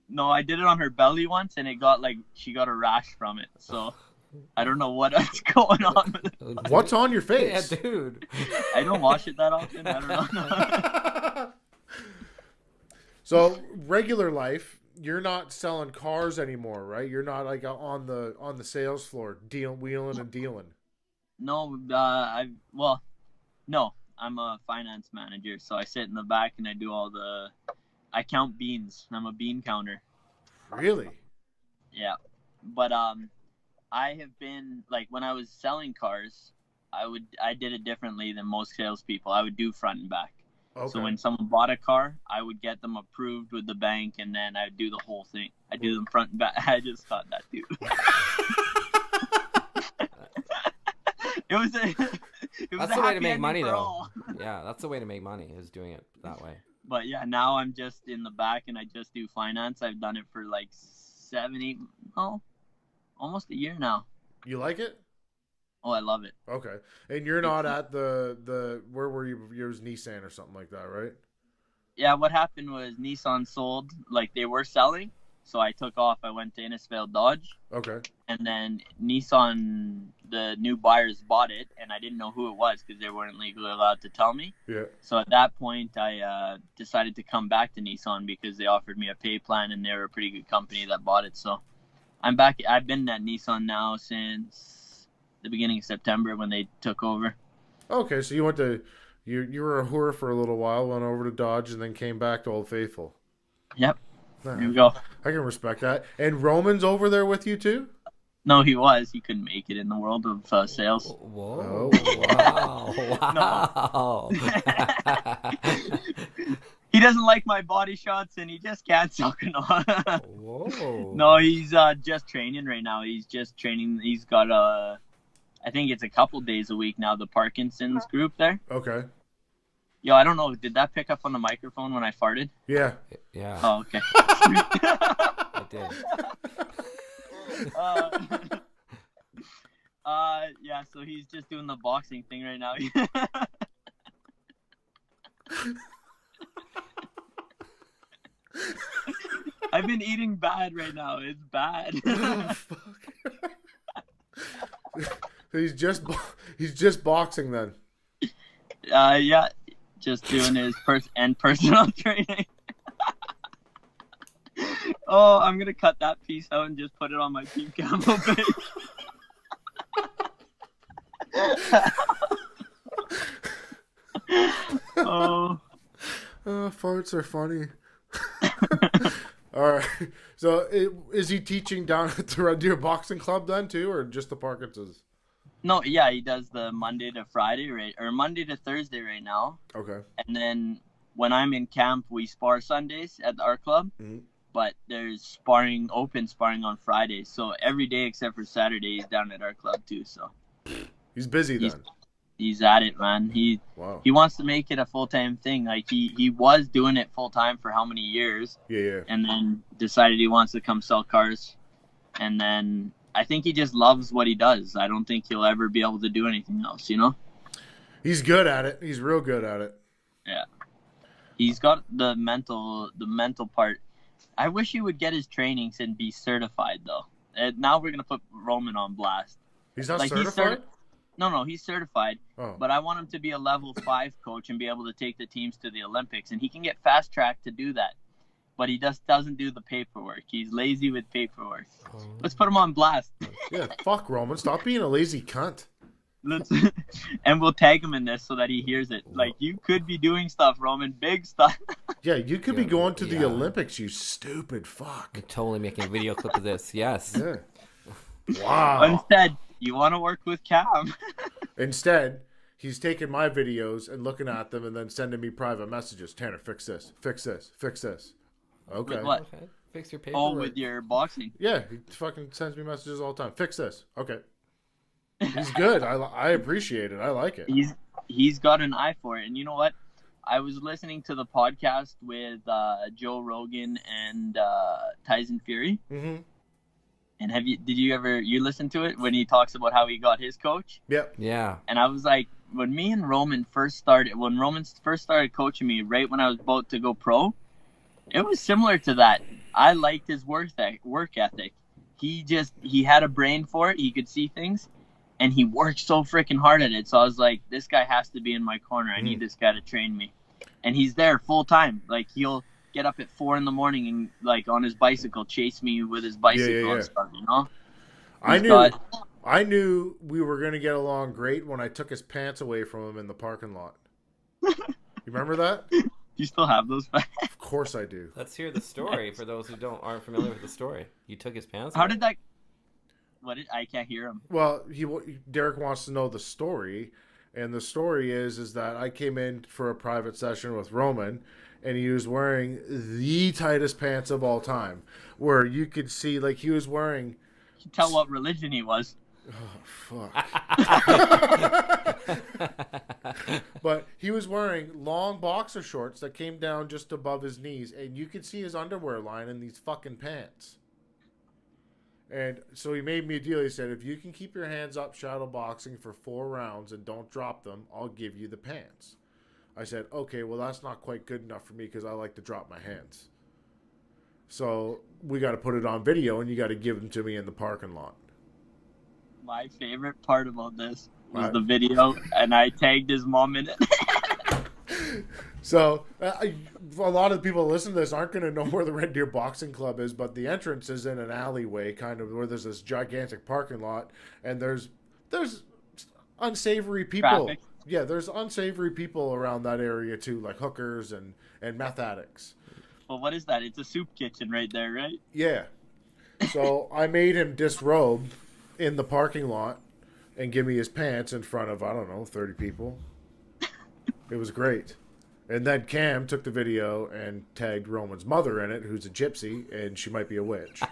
No, I did it on her belly once, and it got like she got a rash from it. So I don't know what's going on with it. What's on your Yeah, face? dude. I don't wash it that often. I don't know. So regular life, you're not selling cars anymore, right? You're not like on the sales floor, wheeling and dealing. No, no. I'm a finance manager, so I sit in the back and I count beans. I'm a bean counter. Really? Yeah, but I have been like when I was selling cars, I did it differently than most salespeople. I would do front and back. Okay. So when someone bought a car, I would get them approved with the bank, and then I'd do the whole thing. I do them front and back. I just thought that too. That's the way to make money, though. All. Yeah, that's the way to make money, is doing it that way. But yeah, now I'm just in the back, and I just do finance. I've done it for like 7, 8, almost a year now. You like it? Oh, I love it. Okay. And you're not at the where were you? It was Nissan or something like that, right? Yeah, what happened was Nissan sold, like they were selling, So I took off. I went to Innisfail Dodge. Okay. And then Nissan, the new buyers bought it, and I didn't know who it was because they weren't legally allowed to tell me. Yeah. So at that point, I decided to come back to Nissan because they offered me a pay plan, and they were a pretty good company that bought it. So I'm back. I've been at Nissan now since the beginning of September when they took over. Okay, so you went to you were a whore for a little while, went over to Dodge, and then came back to Old Faithful. Yep. Nah, Here we go. I can respect that. And Roman's over there with you too? No, he was. He couldn't make it in the world of sales. Whoa! Oh. Wow! He doesn't like my body shots, and he just can't sell canola. Whoa! No, he's just training right now. He's just training. He's got I think it's a couple days a week now, the Parkinson's group there. Okay. Yo, I don't know. Did that pick up on the microphone when I farted? Yeah. Yeah, Oh, okay. I did. Yeah, so he's just doing the boxing thing right now. I've been eating bad right now. It's bad. Oh, fuck. He's just boxing then. Yeah, just doing his personal training. Oh, I'm gonna cut that piece out and just put it on my Team Camel page. Oh, Farts are funny. All right. So is he teaching down at the Red Deer Boxing Club then too, or just the Parkinson's? no, yeah, he does the Monday to Friday, right, or Monday to Thursday right now. Okay. And then when I'm in camp, we spar Sundays at our club. Mhm. But there's open sparring on Fridays. So every day except for Saturday, he's down at our club too. So He's busy then. he's at it, man. Wow. He wants to make it a full-time thing. Like he was doing it full-time for how many years, Yeah. and then decided he wants to come sell cars. And then I think he just loves what he does. I don't think he'll ever be able to do anything else, you know? He's good at it. He's real good at it. Yeah. He's got the mental part. I wish he would get his trainings and be certified, though. Now we're going to put Roman on blast. He's not Like, certified? No, he's certified. Oh. But I want him to be a level 5 coach and be able to take the teams to the Olympics. And he can get fast tracked to do that. But he just doesn't do the paperwork. He's lazy with paperwork. Let's put him on blast. Yeah, fuck Roman. Stop being a lazy cunt. And we'll tag him in this so that he hears it. Like, you could be doing stuff, Roman. Big stuff. Yeah, you could be Yeah, going to the yeah. Olympics, you stupid fuck. I'm totally making a video clip of this. Yes. Yeah. Wow. Instead, you want to work with Cam. Instead, he's taking my videos and looking at them and then sending me private messages. Tanner, fix this. Fix this. Fix this. Okay. With what? Okay. Fix your paperwork. Oh, with your boxing. Yeah, he fucking sends me messages all the time. Fix this. Okay. He's good. I appreciate it. I like it. He's got an eye for it. And you know what? I was listening to the podcast with Joe Rogan and Tyson Fury. Mm-hmm. And did you ever listen to it when he talks about how he got his coach? Yep. Yeah. And I was like, when Roman first started coaching me right when I was about to go pro, it was similar to that. I liked his work ethic. He had a brain for it. He could see things. And he worked so freaking hard at it. So I was like, this guy has to be in my corner. I need this guy to train me. And he's there full time. Like, he'll get up at 4 a.m. and, like, on his bicycle, chase me with his bicycle and stuff, you know? I knew we were going to get along great when I took his pants away from him in the parking lot. You remember that? Do you still have those back? Of course I do. Let's hear the story for those who aren't familiar with the story. You took his pants. How did that... I can't hear him. Well, Derek wants to know the story, and the story is that I came in for a private session with Roman, and he was wearing the tightest pants of all time, where you could see, like, he was wearing... You can tell what religion he was. Oh, fuck. But he was wearing long boxer shorts that came down just above his knees, and you could see his underwear line in these fucking pants. And so he made me a deal. He said, if you can keep your hands up shadow boxing for 4 rounds and don't drop them, I'll give you the pants. I said, okay, well, that's not quite good enough for me because I like to drop my hands. So we got to put it on video, and you got to give them to me in the parking lot. My favorite part about this was What? the video, and I tagged his mom in it. So a lot of the people listening to this aren't going to know where the Red Deer Boxing Club is, but the entrance is in an alleyway, kind of where there's this gigantic parking lot, and there's unsavory people. Traffic. Yeah, there's unsavory people around that area too, like hookers and meth addicts. Well, what is that? It's a soup kitchen right there, right? Yeah. So I made him disrobe in the parking lot and give me his pants in front of, I don't know, 30 people. It was great. And then Cam took the video and tagged Roman's mother in it, who's a gypsy, and she might be a witch.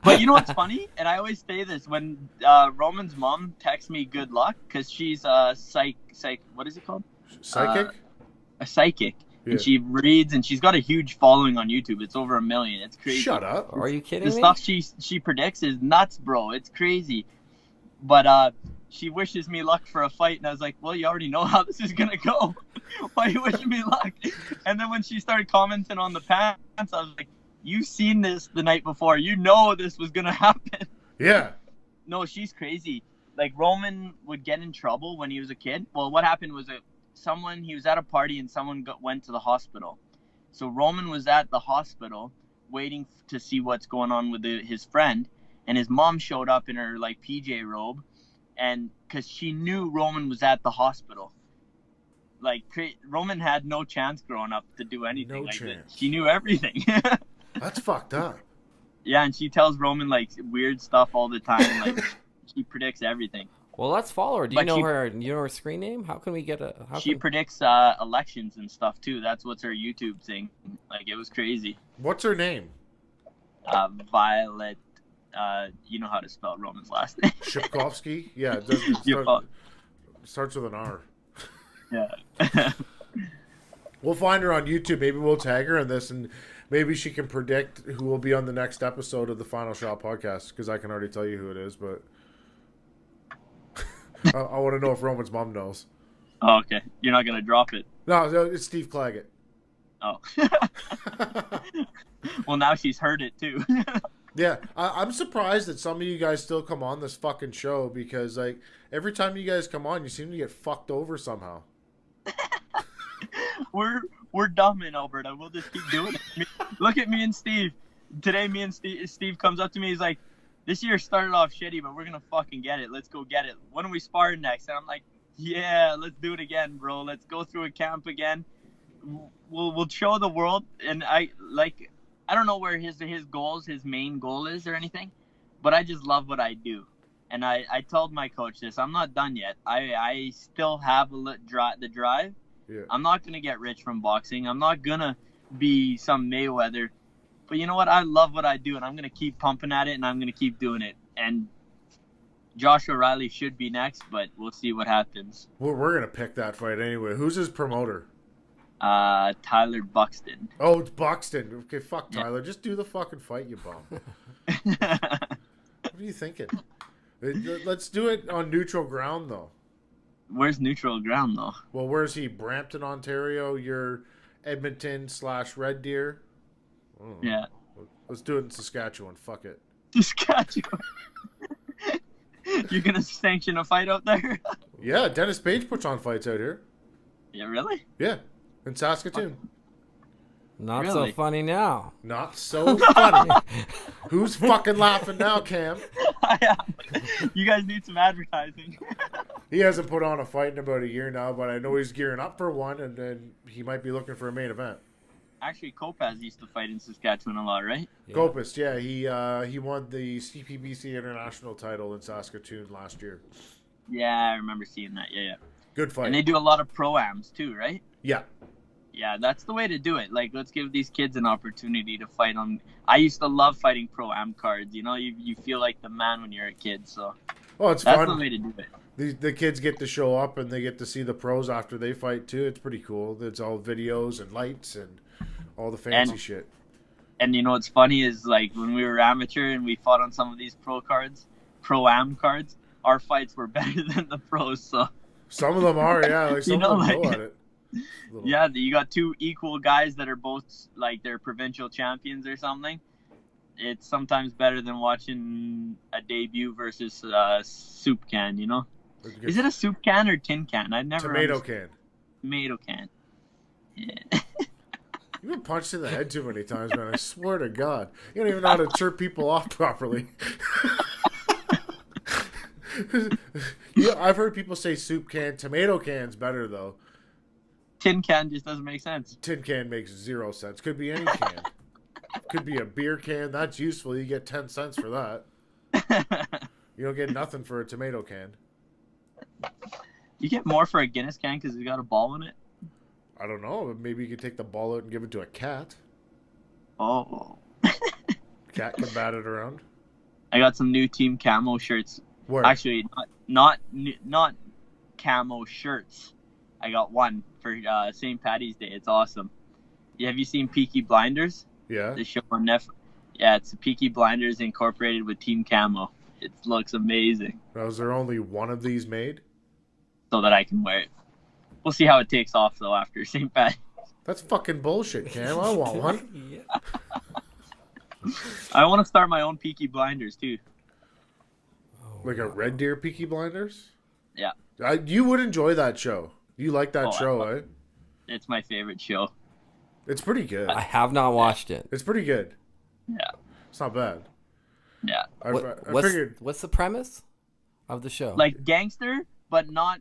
But you know what's funny? And I always say this when Roman's mom texts me good luck, because she's a what is it called? Psychic? A psychic. Yeah. And she reads, and she's got a huge following on YouTube. It's over 1 million. It's crazy. Shut up. Are you kidding The me? stuff she predicts is nuts, bro. It's crazy. But she wishes me luck for a fight, and I was like, well, you already know how this is gonna go. Why are you wishing me luck? And then when she started commenting on the pants, I was like, you've seen this the night before. You know this was gonna happen. Yeah. No, she's crazy. Like, Roman would get in trouble when he was a kid. Well, what happened was he was at a party and someone went to the hospital. So Roman was at the hospital waiting to see what's going on with his friend, and his mom showed up in her like PJ robe, and because she knew Roman was at the hospital. Like, Roman had no chance growing up to do anything. No like chance. That. She knew everything. That's fucked up. Yeah, and she tells Roman like weird stuff all the time. Like, she predicts everything. Well, let's follow her. Do you But know she- her? You know her screen name? How can we get a? She predicts elections and stuff too. That's what's her YouTube thing. Like, it was crazy. What's her name? Violet. You know how to spell Roman's last name. Shipkovsky? Yeah, it does, starts with an R. Yeah. We'll find her on YouTube. Maybe we'll tag her in this, and maybe she can predict who will be on the next episode of the Final Shot podcast, because I can already tell you who it is, but I want to know if Roman's mom knows. Oh, okay. You're not gonna drop it. No, it's Steve Claggett. Oh. Well, now she's heard it too. Yeah, I'm surprised that some of you guys still come on this fucking show, because like every time you guys come on, you seem to get fucked over somehow. We're dumb in Alberta. We'll just keep doing it. Look at me and Steve. Today, me and Steve comes up to me. He's like, "This year started off shitty, but we're gonna fucking get it. Let's go get it. When are we sparring next?" And I'm like, "Yeah, let's do it again, bro. Let's go through a camp again. We'll show the world." And I don't know where his goals, his main goal is or anything, but I just love what I do. And I told my coach this. I'm not done yet. I still have the drive. Yeah. I'm not going to get rich from boxing. I'm not going to be some Mayweather. But you know what? I love what I do, and I'm going to keep pumping at it, and I'm going to keep doing it. And Josh O Rielly should be next, but we'll see what happens. We're going to pick that fight anyway. Who's his promoter? Tyler Buxton. Oh, it's Buxton. Okay, fuck Yeah. Tyler. Just do the fucking fight, you bum. What are you thinking? Let's do it on neutral ground, though. Where's neutral ground, though? Well, where's he? Brampton, Ontario. You're Edmonton/Red Deer. Oh. Yeah. Let's do it in Saskatchewan. Fuck it. Saskatchewan. You're going to sanction a fight out there? Yeah, Dennis Page puts on fights out here. Yeah, really? Yeah, in Saskatoon. Not Really? so funny now. Not so funny. Who's fucking laughing now, Cam? You guys need some advertising. He hasn't put on a fight in about a year now, but I know he's gearing up for one, and then he might be looking for a main event. Actually, Kopaz used to fight in Saskatchewan a lot, right? Yeah. Gopis, yeah, he won the CPBC International title in Saskatoon last year. Yeah, I remember seeing that. Yeah. Good fight. And they do a lot of pro-ams too, right? Yeah. Yeah, that's the way to do it. Like, let's give these kids an opportunity to fight on. I used to love fighting pro-am cards. You know, you feel like the man when you're a kid. So Oh, it's that's fun. the way to do it. The kids get to show up, and they get to see the pros after they fight too. It's pretty cool. It's all videos and lights and all the fancy shit. And you know what's funny is, like, when we were amateur and we fought on some of these pro-am cards, our fights were better than the pros. So Some of them are, yeah. Like some You know, of them like- go at it. Yeah, you got two equal guys that are both like they're provincial champions or something. It's sometimes better than watching a debut versus a soup can, you know? Is it a soup can or tin can? I never Tomato can. Tomato can. Yeah. You've been punched in the head too many times, man. I swear to God. You don't even know how to chirp people off properly. Yeah, I've heard people say soup can. Tomato can's better, though. Tin can just doesn't make sense. Tin can makes 0 sense. Could be any can. Could be a beer can. That's useful. You get 10 cents for that. You don't get nothing for a tomato can. You get more for a Guinness can because it's got a ball in it. I don't know. Maybe you could take the ball out and give it to a cat. Oh. Cat can bat it around. I got some new Team Camo shirts. Where? Actually, not camo shirts. I got one for St. Patty's Day. It's awesome. Have you seen Peaky Blinders? Yeah. The show on Netflix. Yeah, it's Peaky Blinders incorporated with Team Camo. It looks amazing. Now, is there only one of these made? So that I can wear it. We'll see how it takes off though after St. Patty's. That's fucking bullshit, Cam. I want one. Yeah. I want to start my own Peaky Blinders too. Like a Red Deer Peaky Blinders? Yeah. You would enjoy that show. You like that show, eh? It's my favorite show. It's pretty good. I have not watched it. It's pretty good. Yeah. It's not bad. Yeah. I figured. What's the premise of the show? Like gangster, but not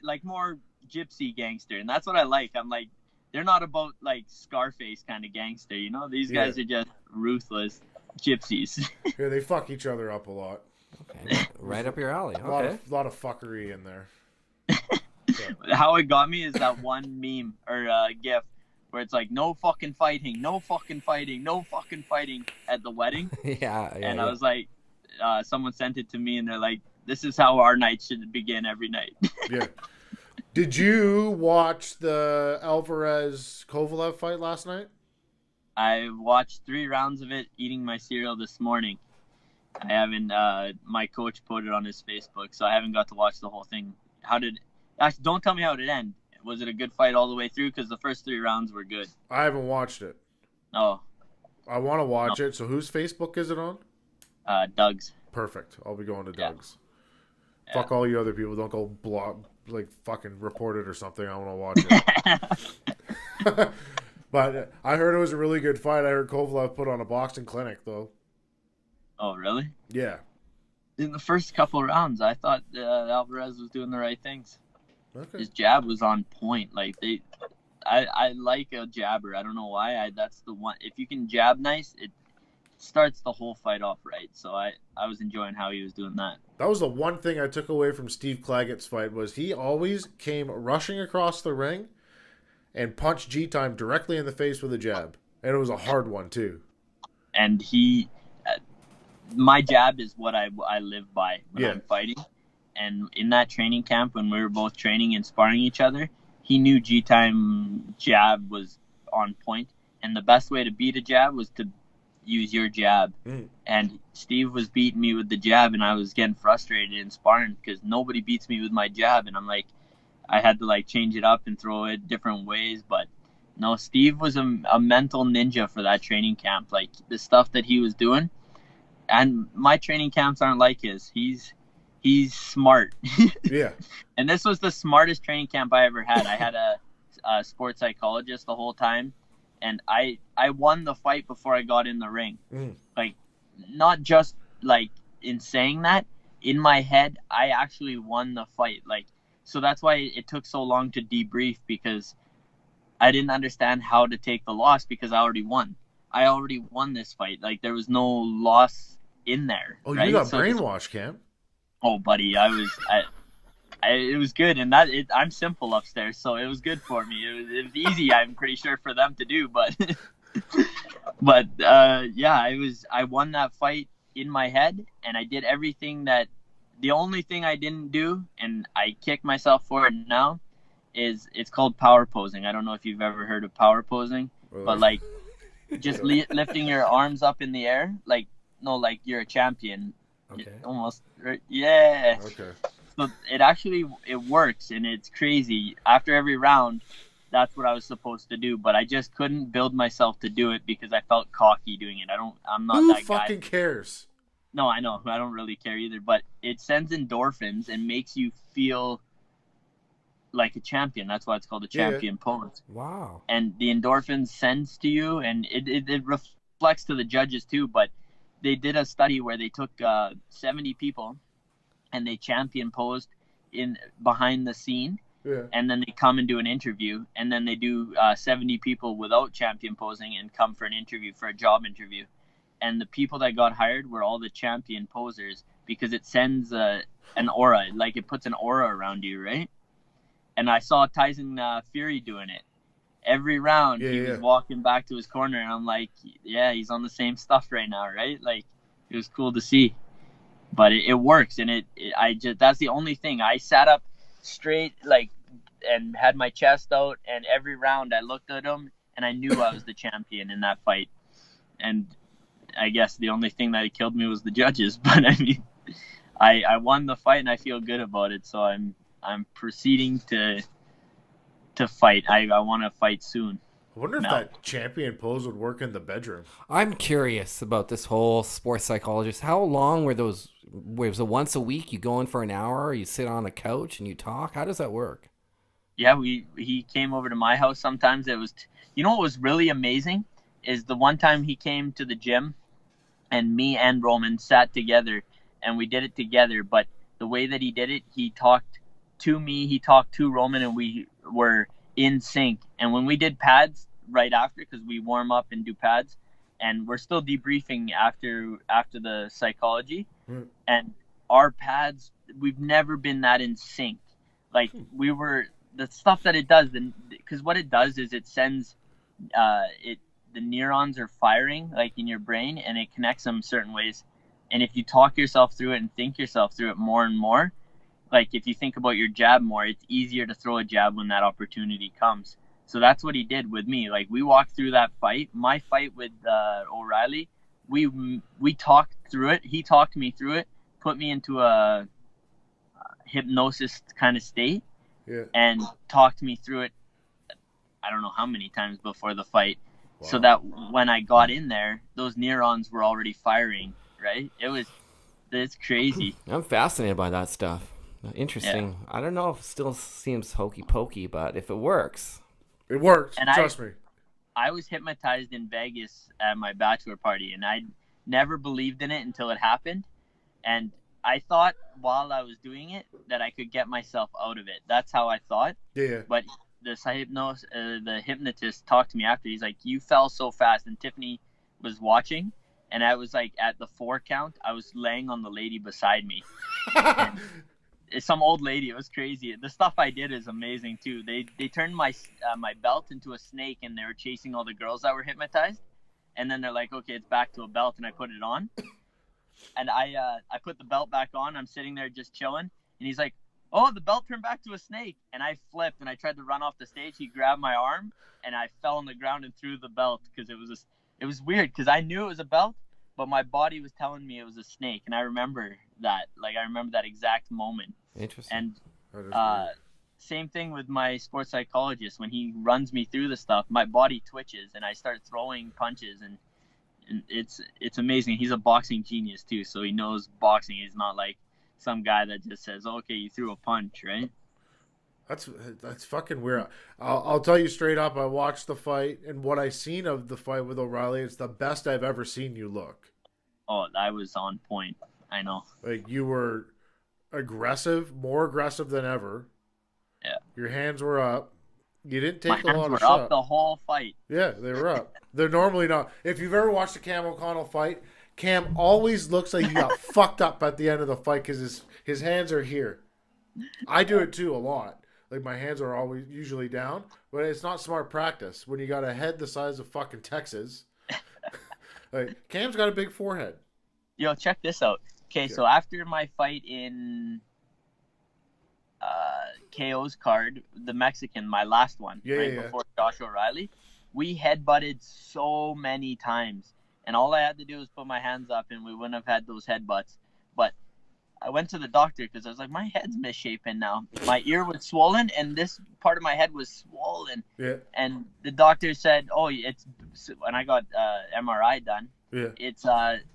like more gypsy gangster, and that's what I like. I'm like, they're not about like Scarface kind of gangster, you know? These guys are just ruthless gypsies. Yeah, they fuck each other up a lot. Okay. Right up your alley. A Okay. lot of fuckery in there. How it got me is that one meme or gif where it's like, no fucking fighting, no fucking fighting, no fucking fighting at the wedding. Yeah. And I was like, someone sent it to me and they're like, this is how our night should begin every night. Yeah. Did you watch the Alvarez Kovalev fight last night? I watched 3 rounds of it eating my cereal this morning. I haven't, my coach put it on his Facebook, so I haven't got to watch the whole thing. Actually, don't tell me how it ended. Was it a good fight all the way through? Because the first 3 rounds were good. I haven't watched it. Oh. I want to watch it. So whose Facebook is it on? Doug's. Perfect. I'll be going to Yeah. Doug's. Yeah. Fuck all you other people. Don't go fucking report it or something. I want to watch it. But I heard it was a really good fight. I heard Kovalev put on a boxing clinic, though. Oh, really? Yeah. In the first couple rounds, I thought Alvarez was doing the right things. Okay. His jab was on point. Like I like a jabber. I don't know why. That's the one. If you can jab nice, it starts the whole fight off right. So I was enjoying how he was doing that. That was the one thing I took away from Steve Claggett's fight was he always came rushing across the ring and punched G-Time directly in the face with a jab. And it was a hard one, too. And my jab is what I live by when I'm fighting. And in that training camp, when we were both training and sparring each other, he knew G-Time jab was on point. And the best way to beat a jab was to use your jab. And Steve was beating me with the jab, and I was getting frustrated in sparring because nobody beats me with my jab. And I'm like, I had to like change it up and throw it different ways. But no, Steve was a mental ninja for that training camp. Like the stuff that he was doing. And my training camps aren't like his. He's smart. Yeah. And this was the smartest training camp I ever had. I had a sports psychologist the whole time. And I won the fight before I got in the ring. Like, not just, like, in saying that. In my head, I actually won the fight. Like, so that's why it took so long to debrief, because I didn't understand how to take the loss because I already won. I already won this fight. Like, there was no loss in there. Oh, right? you got brainwashed, Cam. Oh, buddy, it was good, and I'm simple upstairs, so it was good for me. It was easy, I'm pretty sure, for them to do, but I won that fight in my head, and I did everything that. The only thing I didn't do, and I kick myself for it now, is it's called power posing. I don't know if you've ever heard of power posing, but like just lifting your arms up in the air, like you're a champion. Okay. Almost, yeah. Okay. So it works, and it's crazy. After every round, that's what I was supposed to do, but I just couldn't build myself to do it because I felt cocky doing it. I'm not Who that guy. fucking cares? No, I know. I don't really care either, but it sends endorphins and makes you feel like a champion. That's why it's called a champion pose. Wow. And the endorphins sends to you, and it reflects to the judges too. But they did a study where they took 70 people and they champion posed in behind the scene. Yeah. And then they come and do an interview, and then they do 70 people without champion posing and come for an interview, for a job interview. And the people that got hired were all the champion posers because it sends an aura, like it puts an aura around you, right? And I saw Tyson Fury doing it. Every round, he was walking back to his corner, and I'm like, yeah, he's on the same stuff right now, right? Like, it was cool to see. But it works, and that's the only thing. I sat up straight, like, and had my chest out, and every round I looked at him, and I knew I was the champion in that fight. And I guess the only thing that killed me was the judges. But, I mean, I won the fight, and I feel good about it, so I'm proceeding to fight. I want to fight soon. I wonder if that champion pose would work in the bedroom. I'm curious about this whole sports psychologist. How long were those? Was it once a week? You go in for an hour, you sit on a couch and you talk? How does that work? Yeah, he came over to my house sometimes. It was, what was really amazing is the one time he came to the gym and me and Roman sat together and we did it together. But the way that he did it, he talked to me, he talked to Roman, and we were in sync. And when we did pads right after, because we warm up and do pads, and we're still debriefing after the psychology, and our pads, we've never been that in sync. Like, we were, the stuff that it does, because what it does is it sends the neurons are firing, like, in your brain, and it connects them certain ways. And if you talk yourself through it and think yourself through it more and more, like, if you think about your jab more, it's easier to throw a jab when that opportunity comes. So that's what he did with me. Like, we walked through that fight. My fight with O'Reilly, we talked through it. He talked me through it, put me into a hypnosis kind of state, and talked me through it, I don't know how many times before the fight. Wow. So that when I got in there, those neurons were already firing, right? It's crazy. I'm fascinated by that stuff. Interesting. Yeah. I don't know if it still seems hokey pokey, but if it works. It works. And trust me. I was hypnotized in Vegas at my bachelor party, and I never believed in it until it happened. And I thought while I was doing it that I could get myself out of it. That's how I thought. Yeah. But the hypnotist talked to me after. He's like, you fell so fast. And Tiffany was watching, and I was like, at the 4 count, I was laying on the lady beside me. It's some old lady. It was crazy. The stuff I did is amazing too. They turned my belt into a snake, and they were chasing all the girls that were hypnotized. And then they're like, okay, it's back to a belt, and I put it on. And I put the belt back on. I'm sitting there just chilling, and he's like, oh, the belt turned back to a snake. And I flipped, and I tried to run off the stage. He grabbed my arm, and I fell on the ground and threw the belt because it was weird because I knew it was a belt, but my body was telling me it was a snake. And I remember that. Like, I remember that exact moment. Interesting. And same thing with my sports psychologist. When he runs me through the stuff, my body twitches, and I start throwing punches, and it's amazing. He's a boxing genius too, so he knows boxing. He's not like some guy that just says, okay, you threw a punch, right? That's fucking weird. I'll tell you straight up, I watched the fight, and what I seen of the fight with O'Reilly, it's the best I've ever seen you look. Oh, I was on point. I know. Like, you were aggressive, more aggressive than ever. Yeah. Your hands were up. You didn't take a lot of shots. My hands were up the whole fight. Yeah, they were up. They're normally not. If you've ever watched a Cam O'Connell fight, Cam always looks like he got fucked up at the end of the fight because his hands are here. I do it too a lot. Like, my hands are always usually down, but it's not smart practice when you got a head the size of fucking Texas. Like, Cam's got a big forehead. Yo, check this out. Okay, so after my fight in KO's card, the Mexican, my last one, before Josh O Rielly, we headbutted so many times. And all I had to do was put my hands up, and we wouldn't have had those headbutts. But I went to the doctor because I was like, my head's misshapen now. My ear was swollen, and this part of my head was swollen. Yeah. And the doctor said, "Oh, it's." When I got MRI done, Yeah. it's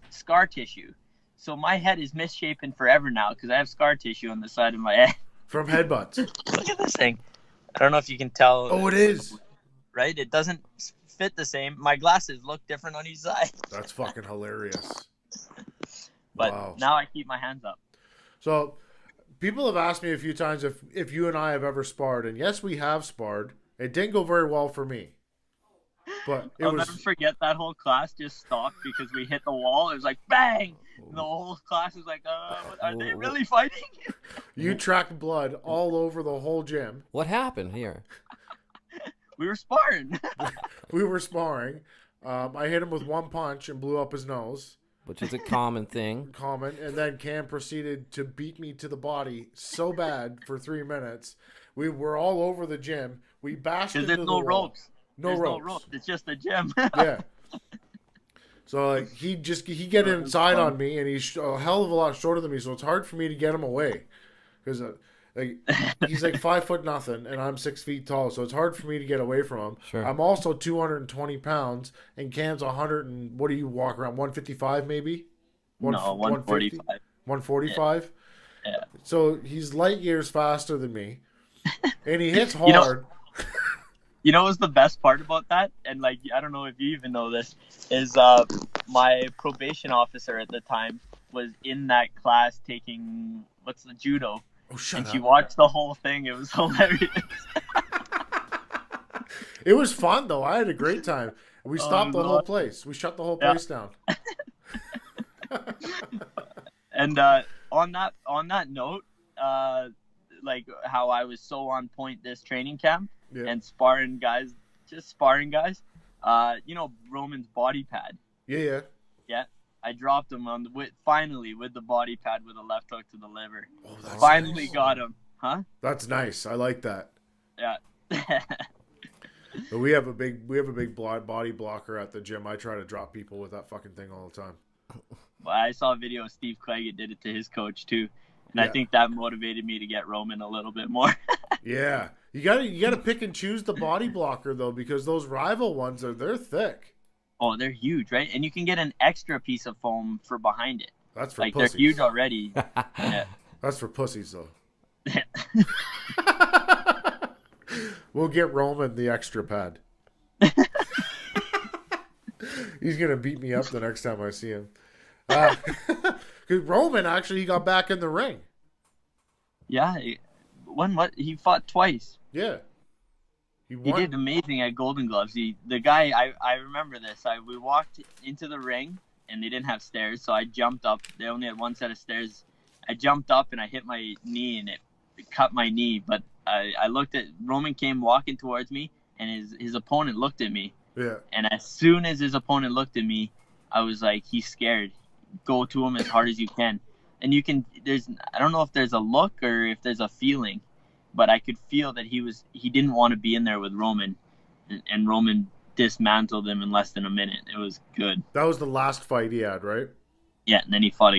scar tissue. So my head is misshapen forever now because I have scar tissue on the side of my head. From headbutts. Look at this thing. I don't know if you can tell. Oh, it is. Right? It doesn't fit the same. My glasses look different on each side. That's fucking hilarious. But Wow. now I keep my hands up. So, people have asked me a few times if you and I have ever sparred, and yes, we have sparred. It didn't go very well for me, but I'll never forget that whole class just stopped because we hit the wall. It was like bang, and the whole class was like, "Are they really fighting?" You tracked blood all over the whole gym. What happened here? We were sparring. We were sparring. I hit him with one punch and blew up his nose. Which is a common thing. Common. And then Cam proceeded to beat me to the body so bad for 3 minutes. We were all over the gym. We bashed into Because the there's no wall. ropes. No There's ropes. no ropes. It's just a gym. Yeah. So like, he get inside on me, and he's a hell of a lot shorter than me, so it's hard for me to get him away. Because like, he's like 5'0", and I'm 6 feet tall, so it's hard for me to get away from him. Sure. I'm also 220 pounds, and Cam's 100 and what do you walk around? 155 maybe? No, 145. 145. Yeah. So he's light years faster than me, and he hits hard. You know what's the best part about that? And like, I don't know if you even know this, is my probation officer at the time was in that class taking judo. Oh, shut and up. she watched the whole thing. It was hilarious. It was fun though. I had a great time. We stopped the whole awesome. place. We shut the whole place down. And on that note, like how I was so on point this training camp and sparring guys, you know, Roman's body pad. Yeah. Yeah. I dropped him finally with the body pad with a left hook to the liver. Oh, that's Finally nice. got him. Huh? That's nice. I like that. Yeah. But we have a big body blocker at the gym. I try to drop people with that fucking thing all the time. Well, I saw a video of Steve Claggett did it to his coach too. And I think that motivated me to get Roman a little bit more. Yeah. You gotta pick and choose the body blocker though, because those rival ones they're thick. Oh, they're huge, right? And you can get an extra piece of foam for behind it. That's for like pussies. they're huge already. Yeah. That's for pussies though. We'll get Roman the extra pad. He's gonna beat me up the next time I see him. Because Roman actually he got back in the ring. Yeah, he fought twice. Yeah, He did amazing at Golden Gloves. The guy, I remember this. We walked into the ring and they didn't have stairs, so I jumped up. They only had one set of stairs. I jumped up and I hit my knee and it cut my knee. But I looked at Roman came walking towards me and his opponent looked at me. Yeah. And as soon as his opponent looked at me, I was like, he's scared. Go to him as hard as you can. And I don't know if there's a look or if there's a feeling, but I could feel that he didn't want to be in there with Roman, and Roman dismantled him in less than a minute. It was good. That was the last fight he had, right? Yeah, and then he fought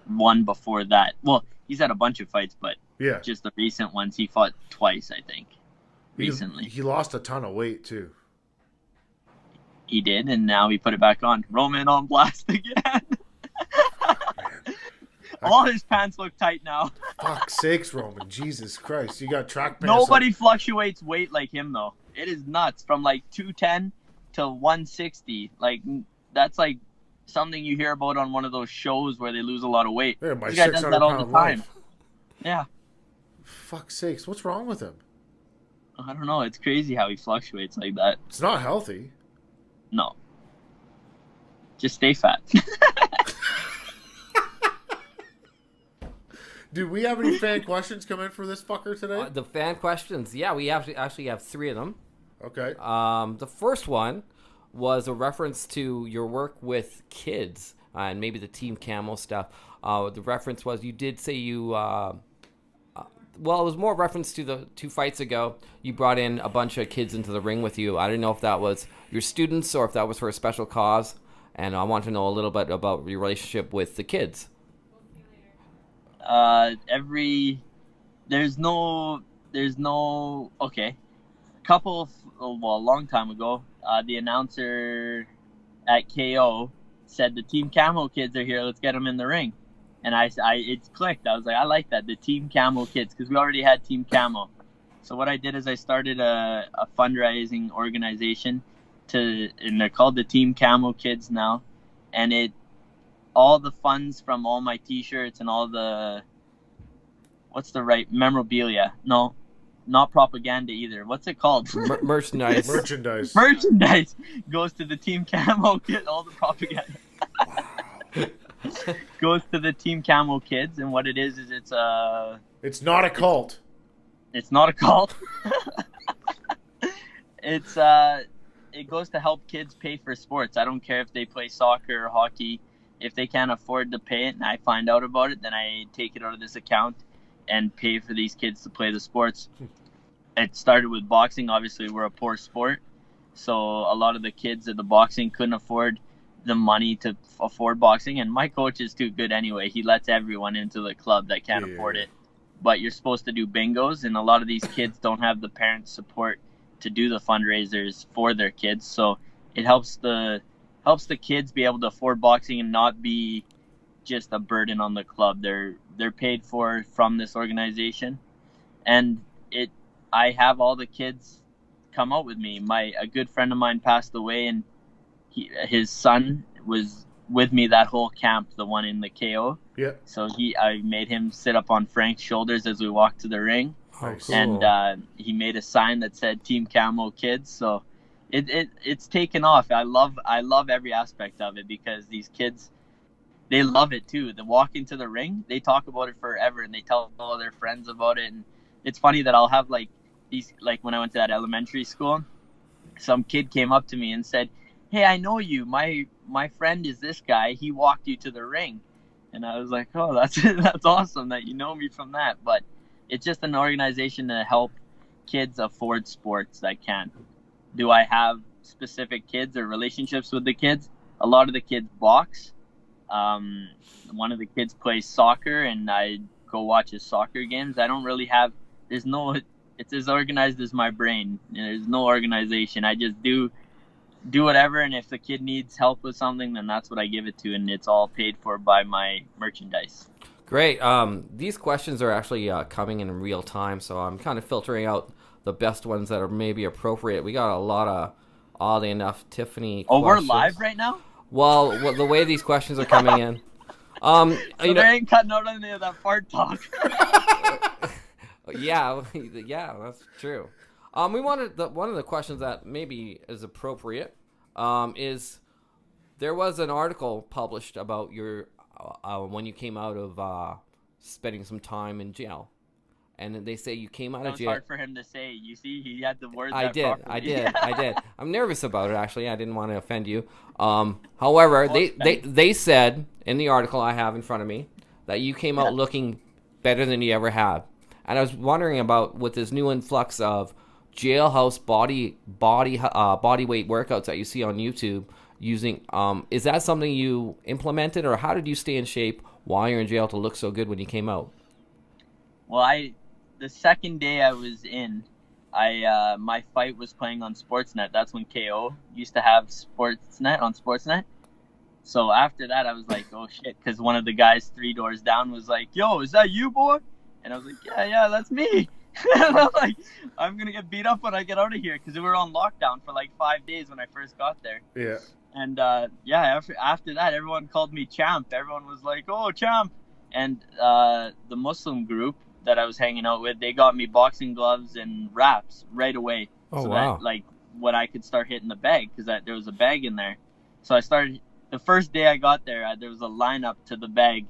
one before that. Well, he's had a bunch of fights, but just the recent ones, he fought twice, I think, recently. He lost a ton of weight, too. He did, and now he put it back on. Roman on blast again. All his pants look tight now. Fuck sakes, Roman. Jesus Christ. You got track pants. Nobody fluctuates weight like him, though. It is nuts. From like 210 to 160. Like, that's like something you hear about on one of those shows where they lose a lot of weight. Yeah, my this guy does that all the 600-pound time. life. Yeah. Fuck sakes. What's wrong with him? I don't know. It's crazy how he fluctuates like that. It's not healthy. No. Just stay fat. Do we have any fan questions come in for this fucker today? The fan questions, yeah, we actually have 3 of them. Okay. The first one was a reference to your work with kids and maybe the Team Camo stuff. The reference was you did say you, well, it was more reference to the 2 fights ago. You brought in a bunch of kids into the ring with you. I didn't know if that was your students or if that was for a special cause. And I want to know a little bit about your relationship with the kids. Okay. A long time ago, the announcer at KO said the Team Camo kids are here. Let's get them in the ring. And it's clicked. I was like, I like that, the Team Camo kids, because we already had Team Camo. So what I did is I started a fundraising organization and they're called the Team Camo Kids now. And all the funds from all my T-shirts and all the memorabilia? No, not propaganda either. What's it called? Merchandise. Merchandise goes to the Team Camo Kids. All the propaganda goes to the Team Camo Kids, and what it is it's not a cult. It's not a cult. It goes to help kids pay for sports. I don't care if they play soccer or hockey. If they can't afford to pay it and I find out about it, then I take it out of this account and pay for these kids to play the sports. It started with boxing. Obviously, we're a poor sport, so a lot of the kids at the boxing couldn't afford the money to afford boxing, and my coach is too good anyway. He lets everyone into the club that can't afford it. But you're supposed to do bingos, and a lot of these kids don't have the parent support to do the fundraisers for their kids, so it helps the kids be able to afford boxing and not be just a burden on the club. They're paid for from this organization, and I have all the kids come out with me. A good friend of mine passed away, and his son was with me that whole camp, the one in the KO. Yeah. So I made him sit up on Frank's shoulders as we walked to the ring. Oh, cool. And he made a sign that said Team Camo Kids. So it's taken off. I love every aspect of it, because these kids, they love it too. The walk into the ring, they talk about it forever, and they tell all their friends about it. And it's funny that I'll have when I went to that elementary school, some kid came up to me and said, "Hey, I know you. My friend is this guy. He walked you to the ring." And I was like, "Oh, that's awesome that you know me from that." But it's just an organization to help kids afford sports that can't. Do I have specific kids or relationships with the kids? A lot of the kids box. One of the kids plays soccer, and I go watch his soccer games. I don't really have. It's as organized as my brain. There's no organization. I just do whatever, and if the kid needs help with something, then that's what I give it to, and it's all paid for by my merchandise. Great. These questions are actually coming in real time, so I'm kind of filtering out the best ones that are maybe appropriate. We got a lot of, oddly enough, Tiffany questions. We're live right now? Well, the way these questions are coming in. So they ain't cutting out any of that fart talk. Yeah, that's true. We wanted one of the questions that maybe is appropriate is there was an article published about your when you came out of spending some time in jail, and they say you came out of jail. It's hard for him to say. You see, he had the words. I did. I'm nervous about it, actually. I didn't want to offend you. However, they said in the article I have in front of me that you came out looking better than you ever have, and I was wondering about with this new influx of jailhouse body weight workouts that you see on YouTube using is that something you implemented, or how did you stay in shape while you're in jail to look so good when you came out? Well, the second day I was in, my fight was playing on Sportsnet. That's when KO used to have Sportsnet on Sportsnet. So after that, I was like, oh shit, because one of the guys 3 doors down was like, "Yo, is that you, boy?" And I was like, yeah, that's me. And I was like, I'm going to get beat up when I get out of here, because we were on lockdown for like 5 days when I first got there. Yeah. And after that, everyone called me Champ. Everyone was like, "Oh, Champ." And the Muslim group that I was hanging out with, they got me boxing gloves and wraps right away. Oh, so wow. that when I could start hitting the bag, because there was a bag in there. So I started, the first day I got there, there was a lineup to the bag,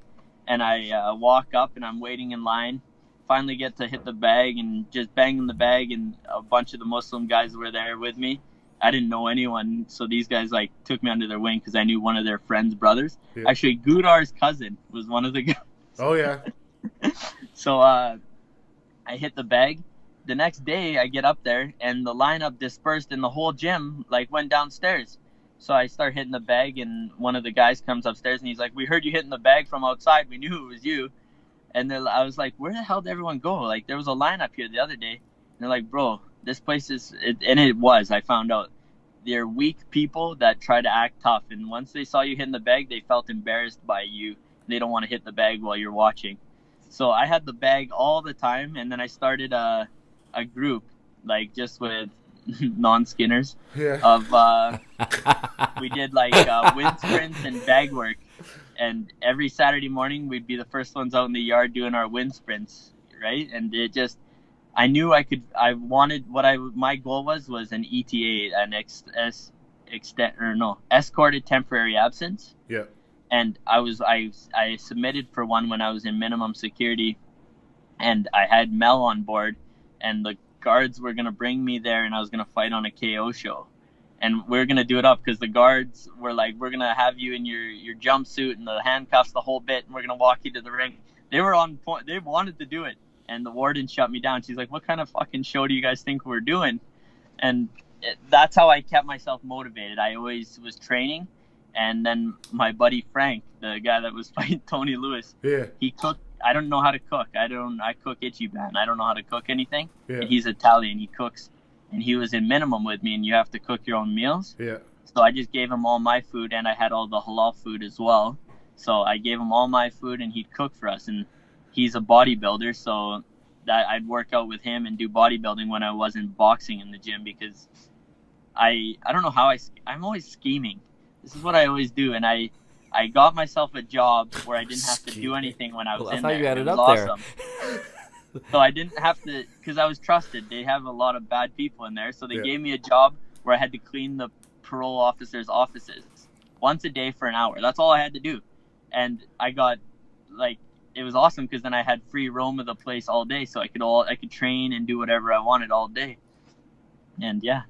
and I walk up and I'm waiting in line. Finally get to hit the bag and just banging the bag, and a bunch of the Muslim guys were there with me. I didn't know anyone, so these guys took me under their wing because I knew one of their friends' brothers. Yeah. Actually, Gudar's cousin was one of the guys. Oh yeah. So I hit the bag. The next day I get up there and the lineup dispersed and the whole gym went downstairs. So I start hitting the bag, and one of the guys comes upstairs and he's like, "We heard you hitting the bag from outside. We knew it was you." And I was like, where the hell did everyone go? Like, there was a line up here the other day. And they're like, bro, this place is, and it was, I found out, they're weak people that try to act tough. And once they saw you hitting the bag, they felt embarrassed by you. They don't want to hit the bag while you're watching. So I had the bag all the time. And then I started a group, like just with non-skinners of, we did like wind sprints and bag work. And every Saturday morning, we'd be the first ones out in the yard doing our wind sprints, right? And it just, I knew my goal was an ETA, escorted temporary absence. Yeah. And I submitted for one when I was in minimum security, and I had Mel on board, and the guards were going to bring me there, and I was going to fight on a KO show. And we're going to do it up because the guards were like, we're going to have you in your jumpsuit and the handcuffs, the whole bit, and we're going to walk you to the ring. They were on point. They wanted to do it. And the warden shut me down. She's like, what kind of fucking show do you guys think we're doing? And that's how I kept myself motivated. I always was training. And then my buddy Frank, the guy that was fighting Tony Lewis, he cooked. I don't know how to cook. I cook Ichiban. I don't know how to cook anything. Yeah. And he's Italian. He cooks. And he was in minimum with me, and you have to cook your own meals. Yeah. So I just gave him all my food, and I had all the halal food as well. So I gave him all my food, and he'd cook for us. And he's a bodybuilder, so that I'd work out with him and do bodybuilding when I wasn't boxing in the gym, because I don't know how I'm always scheming. This is what I always do, and I got myself a job where I didn't have to do anything when I was in there. That's how you ended up awesome. There. So I didn't have to, because I was trusted. They have a lot of bad people in there. So they gave me a job where I had to clean the parole officers' offices once a day for an hour. That's all I had to do. And I got, like, it was awesome because then I had free roam of the place all day. So I could train and do whatever I wanted all day. And yeah.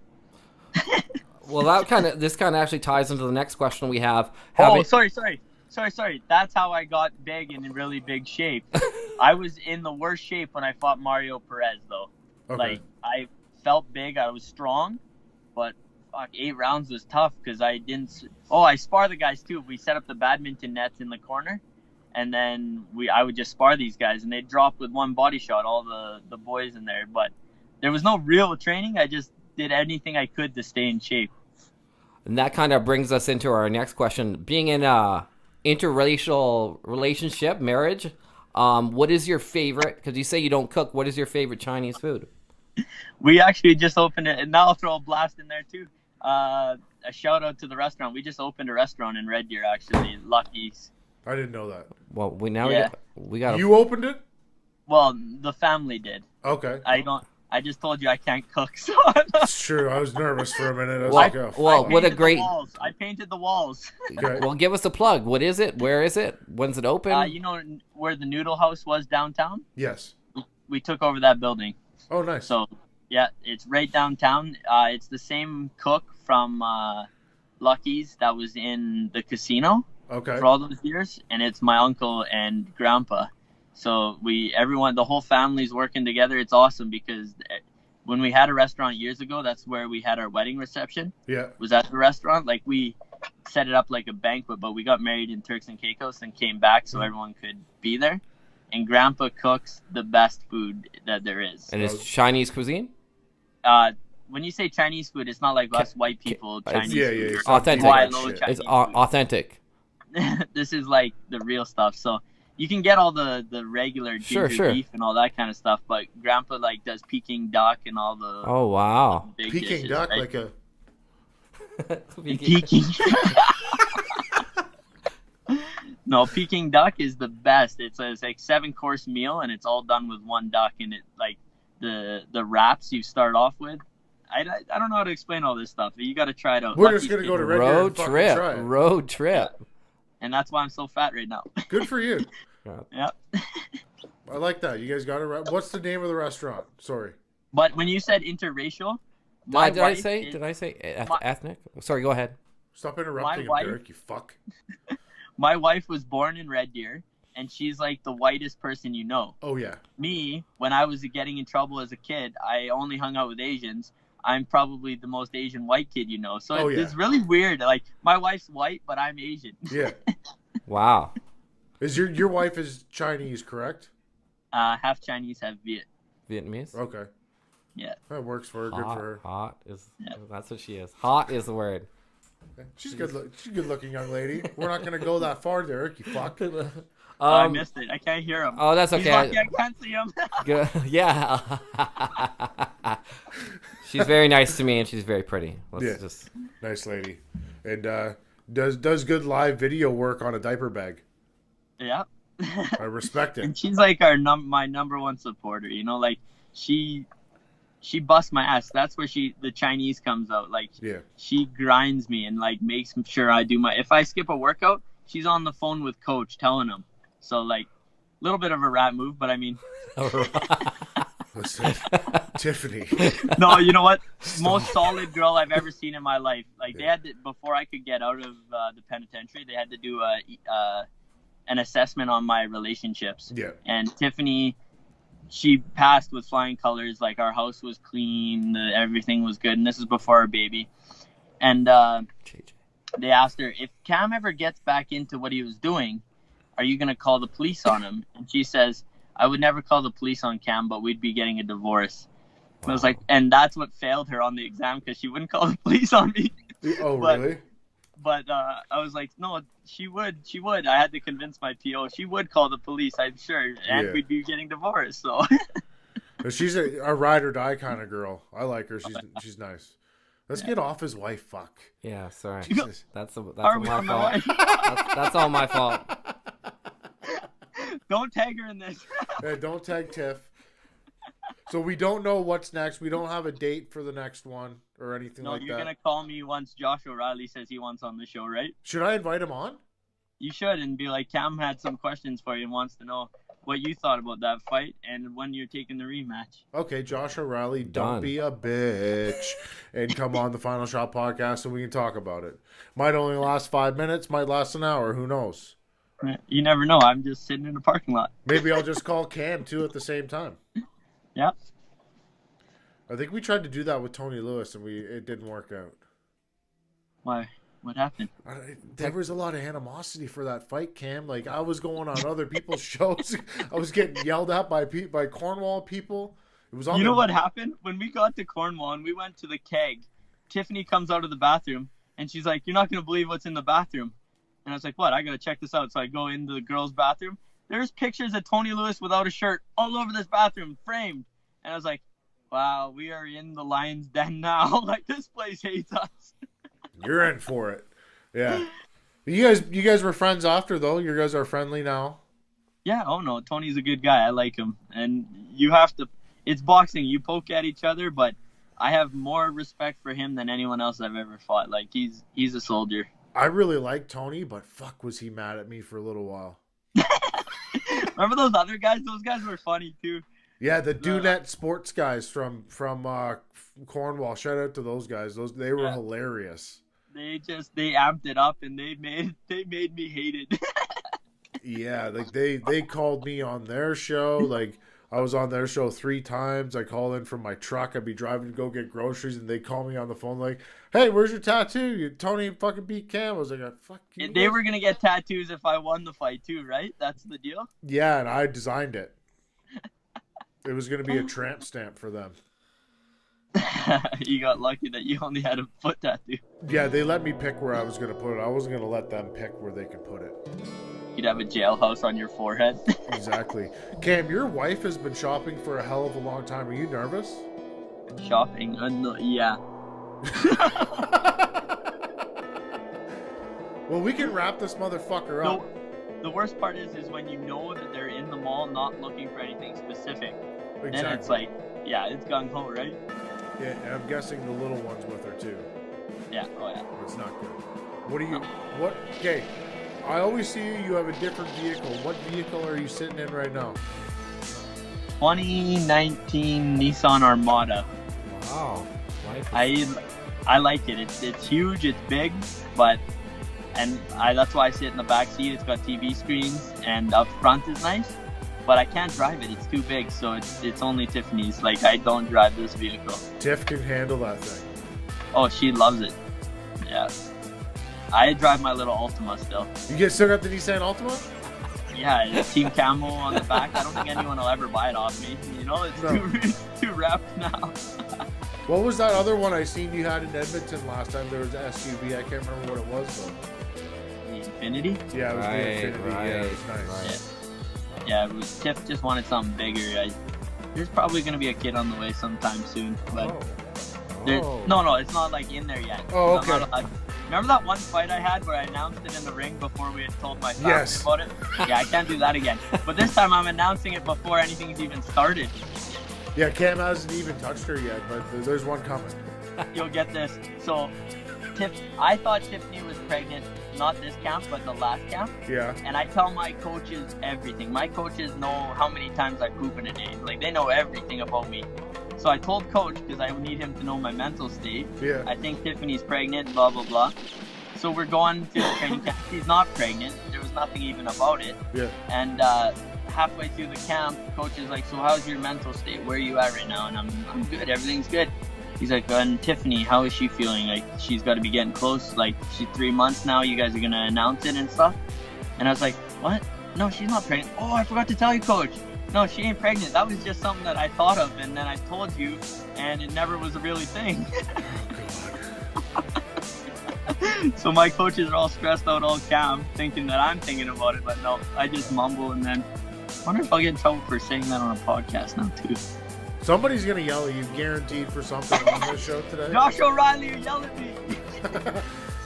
Well, this kind of actually ties into the next question we have. Sorry. That's how I got big and in really big shape. I was in the worst shape when I fought Mario Perez, though. Okay. Like, I felt big. I was strong, but 8 rounds was tough because I didn't. Oh, I spar the guys too. We set up the badminton nets in the corner, and then I would just spar these guys, and they'd drop with one body shot, all the boys in there. But there was no real training. I just did anything I could to stay in shape. And that kind of brings us into our next question. Being in a interracial relationship, marriage, what is your favorite, because you say you don't cook, what is your favorite Chinese food? We actually just opened it, and now I'll throw a blast in there too. A shout out to the restaurant. We just opened a restaurant in Red Deer, actually, Lucky's. I didn't know that. Well, we got You opened it? Well, the family did. Okay. I just told you I can't cook, so it's true. I was nervous for a minute. What a great. I painted the walls. Okay. Well, give us a plug. What is it? Where is it? When's it open? You know where the Noodle House was downtown? Yes. We took over that building. Oh, nice. So, yeah, it's right downtown. It's the same cook from Lucky's that was in the casino for all those years, and it's my uncle and grandpa. So the whole family's working together. It's awesome because when we had a restaurant years ago, that's where we had our wedding reception. Yeah. Was at the restaurant. Like, we set it up like a banquet, but we got married in Turks and Caicos and came back so everyone could be there. And Grandpa cooks the best food that there is. And it's Chinese cuisine? When you say Chinese food, it's not like us white people Chinese food. It's authentic. It's authentic. This is like the real stuff. So you can get all the regular ginger beef and all that kind of stuff, but Grandpa like does Peking duck and all the big Peking dishes, duck, right? like a Peking. No, Peking duck is the best. It's like 7-course meal, and it's all done with one duck. And it like the wraps you start off with. I don't know how to explain all this stuff. You got to try it out. We're just gonna go to Red Deer and fucking try it. Road trip. Yeah. And that's why I'm so fat right now. Good for you. Yeah. I like that. You guys got it right. What's the name of the restaurant? Sorry. But when you said interracial, did I say ethnic? Sorry, go ahead. Stop interrupting him, Derek, you fuck. My wife was born in Red Deer, and she's like the whitest person you know. Oh, yeah. Me, when I was getting in trouble as a kid, I only hung out with Asians. I'm probably the most Asian white kid you know. So it's really weird. Like, my wife's white, but I'm Asian. Yeah. Wow. Is your wife is Chinese, correct? Half Chinese, half Vietnamese. Okay, Yeah. that works for her. Good for her. Hot is. Yeah. That's what she is. Hot is the word. She's good. She's a good looking young lady. We're not gonna go that far, Derek. You fuck. I missed it. I can't hear him. Oh, that's He's okay. lucky I can't see him. Good. Yeah. She's very nice to me, and she's very pretty. Let's just. Nice lady, and does good live video work on a diaper bag. Yeah. I respect it. And she's like my number one supporter. You know, like she busts my ass. That's where the Chinese comes out. Like she grinds me and like makes sure I do if I skip a workout, she's on the phone with coach telling him. So like a little bit of a rat move, but I mean. Listen, Tiffany. No, you know what? Most solid girl I've ever seen in my life. Like they had to, before I could get out of the penitentiary, they had to do an assessment on my relationships. Yeah. And Tiffany, she passed with flying colors. Like our house was clean, everything was good, and this is before our baby. And they asked her, if Cam ever gets back into what he was doing, are you gonna call the police on him? And she says, I would never call the police on Cam, but we'd be getting a divorce. Wow. I was like, and that's what failed her on the exam because she wouldn't call the police on me. Oh, really? But I was like, no, she would. I had to convince my PO. She would call the police, I'm sure, and we'd be getting divorced. So. She's a ride or die kind of girl. I like her. She's nice. Let's get off his wife. Fuck. Yeah, sorry. Jesus. That's all my fault. That's all my fault. Don't tag her in this. Yeah, don't tag Tiff. So we don't know what's next. We don't have a date for the next one or anything like that. No, you're going to call me once Josh O Rielly says he wants on the show, right? Should I invite him on? You should and be like, Cam had some questions for you and wants to know what you thought about that fight and when you're taking the rematch. Okay, Josh O Rielly, don't be a bitch. And come on the Final Shot podcast so we can talk about it. Might only last 5 minutes, might last an hour. Who knows? You never know. I'm just sitting in a parking lot. Maybe I'll just call Cam, too, at the same time. Yeah. I think we tried to do that with Tony Lewis, and it didn't work out. Why? What happened? There was a lot of animosity for that fight, Cam. Like, I was going on other people's shows. I was getting yelled at by Cornwall people. It was on. You know what happened? When we got to Cornwall and we went to the keg, Tiffany comes out of the bathroom, and she's like, you're not going to believe what's in the bathroom. And I was like, what? I got to check this out. So I go into the girls' bathroom. There's pictures of Tony Lewis without a shirt all over this bathroom, framed. And I was like, wow, we are in the lion's den now. Like, this place hates us. You're in for it. Yeah. You guys were friends after, though? You guys are friendly now? Yeah. Oh, no. Tony's a good guy. I like him. And you have to – it's boxing. You poke at each other, but I have more respect for him than anyone else I've ever fought. Like, he's a soldier. I really like Tony, but fuck was he mad at me for a little while. Remember those other guys? Those guys were funny too. Yeah, the DoNet sports guys from Cornwall. Shout out to those guys. They were hilarious. They amped it up and they made me hate it. Yeah, like they called me on their show. Like I was on their show 3 times. I call in from my truck. I'd be driving to go get groceries, and they call me on the phone like, "Hey, where's your tattoo? Tony fucking beat Cam." I was like, "Fuck you." They were gonna get tattoos if I won the fight too, right? That's the deal. Yeah, and I designed it. It was gonna be a tramp stamp for them. You got lucky that you only had a foot tattoo. Yeah, they let me pick where I was gonna put it. I wasn't gonna let them pick where they could put it. You'd have a jailhouse on your forehead. Exactly. Cam, your wife has been shopping for a hell of a long time. Are you nervous? Shopping? No, yeah. Well, we can wrap this motherfucker up. The worst part is when you know that they're in the mall not looking for anything specific. Exactly. Then it's like, yeah, it's gung-ho, right? Yeah, and I'm guessing the little one's with her too. Yeah, oh yeah. It's not good. Okay, I always see you have a different vehicle. What vehicle are you sitting in right now? 2019 Nissan Armada. Wow. I like it. It's huge, it's big, that's why I sit in the back seat. It's got TV screens, and up front is nice, but I can't drive it. It's too big, so it's only Tiffany's. Like, I don't drive this vehicle. Tiff can handle that thing. Oh, she loves it. Yeah. I drive my little Altima still. You still got the Nissan Altima? Yeah, it's Team Camo on the back. I don't think anyone will ever buy it off me. You know, it's too wrapped now. What was that other one I seen you had in Edmonton last time? There was an SUV. I can't remember what it was though. The Infinity? Yeah, it was the Infinity. Right, Yeah, it was nice. Yeah, Tiff just wanted something bigger. There's probably going to be a kid on the way sometime soon. But no, it's not like in there yet. Oh, okay. Remember that one fight I had where I announced it in the ring before we had told my family about it? Yeah, I can't do that again. But this time I'm announcing it before anything's even started. Yeah, Cam hasn't even touched her yet, but there's one coming. You'll get this. So, I thought Tiffany was pregnant, not this camp, but the last camp. Yeah. And I tell my coaches everything. My coaches know how many times I poop in a day. Like, they know everything about me. So I told Coach, because I need him to know my mental state. Yeah. I think Tiffany's pregnant, blah, blah, blah. So we're going to the training camp. She's not pregnant. There was nothing even about it. Yeah. And halfway through the camp, Coach is like, so how's your mental state? Where are you at right now? And I'm good. Everything's good. He's like, and Tiffany, how is she feeling? Like, she's got to be getting close. Like, she's 3 months now. You guys are going to announce it and stuff. And I was like, what? No, she's not pregnant. Oh, I forgot to tell you, Coach. No, she ain't pregnant. That was just something that I thought of, and then I told you, and it never was a really thing. So my coaches are all stressed out all camp, thinking that I'm thinking about it, but no, I just mumble, and then I wonder if I'll get in trouble for saying that on a podcast now, too. Somebody's going to yell at you, guaranteed, for something on this show today. Josh O Rielly, you yelled at me!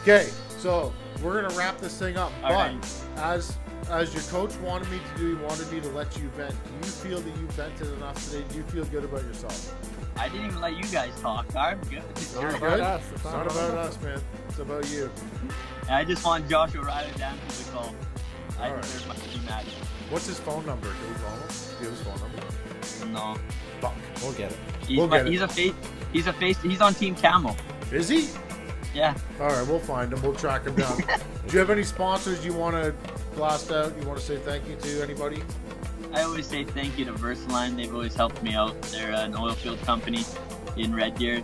Okay, so we're going to wrap this thing up, All but right. as your coach wanted me to do, he wanted me to let you vent. Do you feel that you vented enough today? Do you feel good about yourself? I didn't even let you guys talk. I'm good. You're good? It's not about us, man. It's about you. I just want Josh O Rielly to answer the call. I All right. deserve my rematch. What's his phone number? Can we call him? Do you have his phone number? No. Fuck. We'll get it. He's a face. He's a face. He's on Team Camo. Is he? Yeah. All right, we'll find him. We'll track him down. Do you have any sponsors you want to blast out? You want to say thank you to anybody? I always say thank you to Versaline. They've always helped me out. They're an oil field company in Red Deer.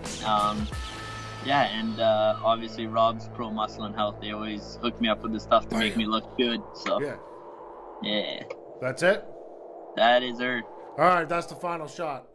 And obviously Rob's Pro Muscle and Health. They always hook me up with the stuff to make me look good. So Yeah. yeah, That's it? that is her. All right, that's the final shot.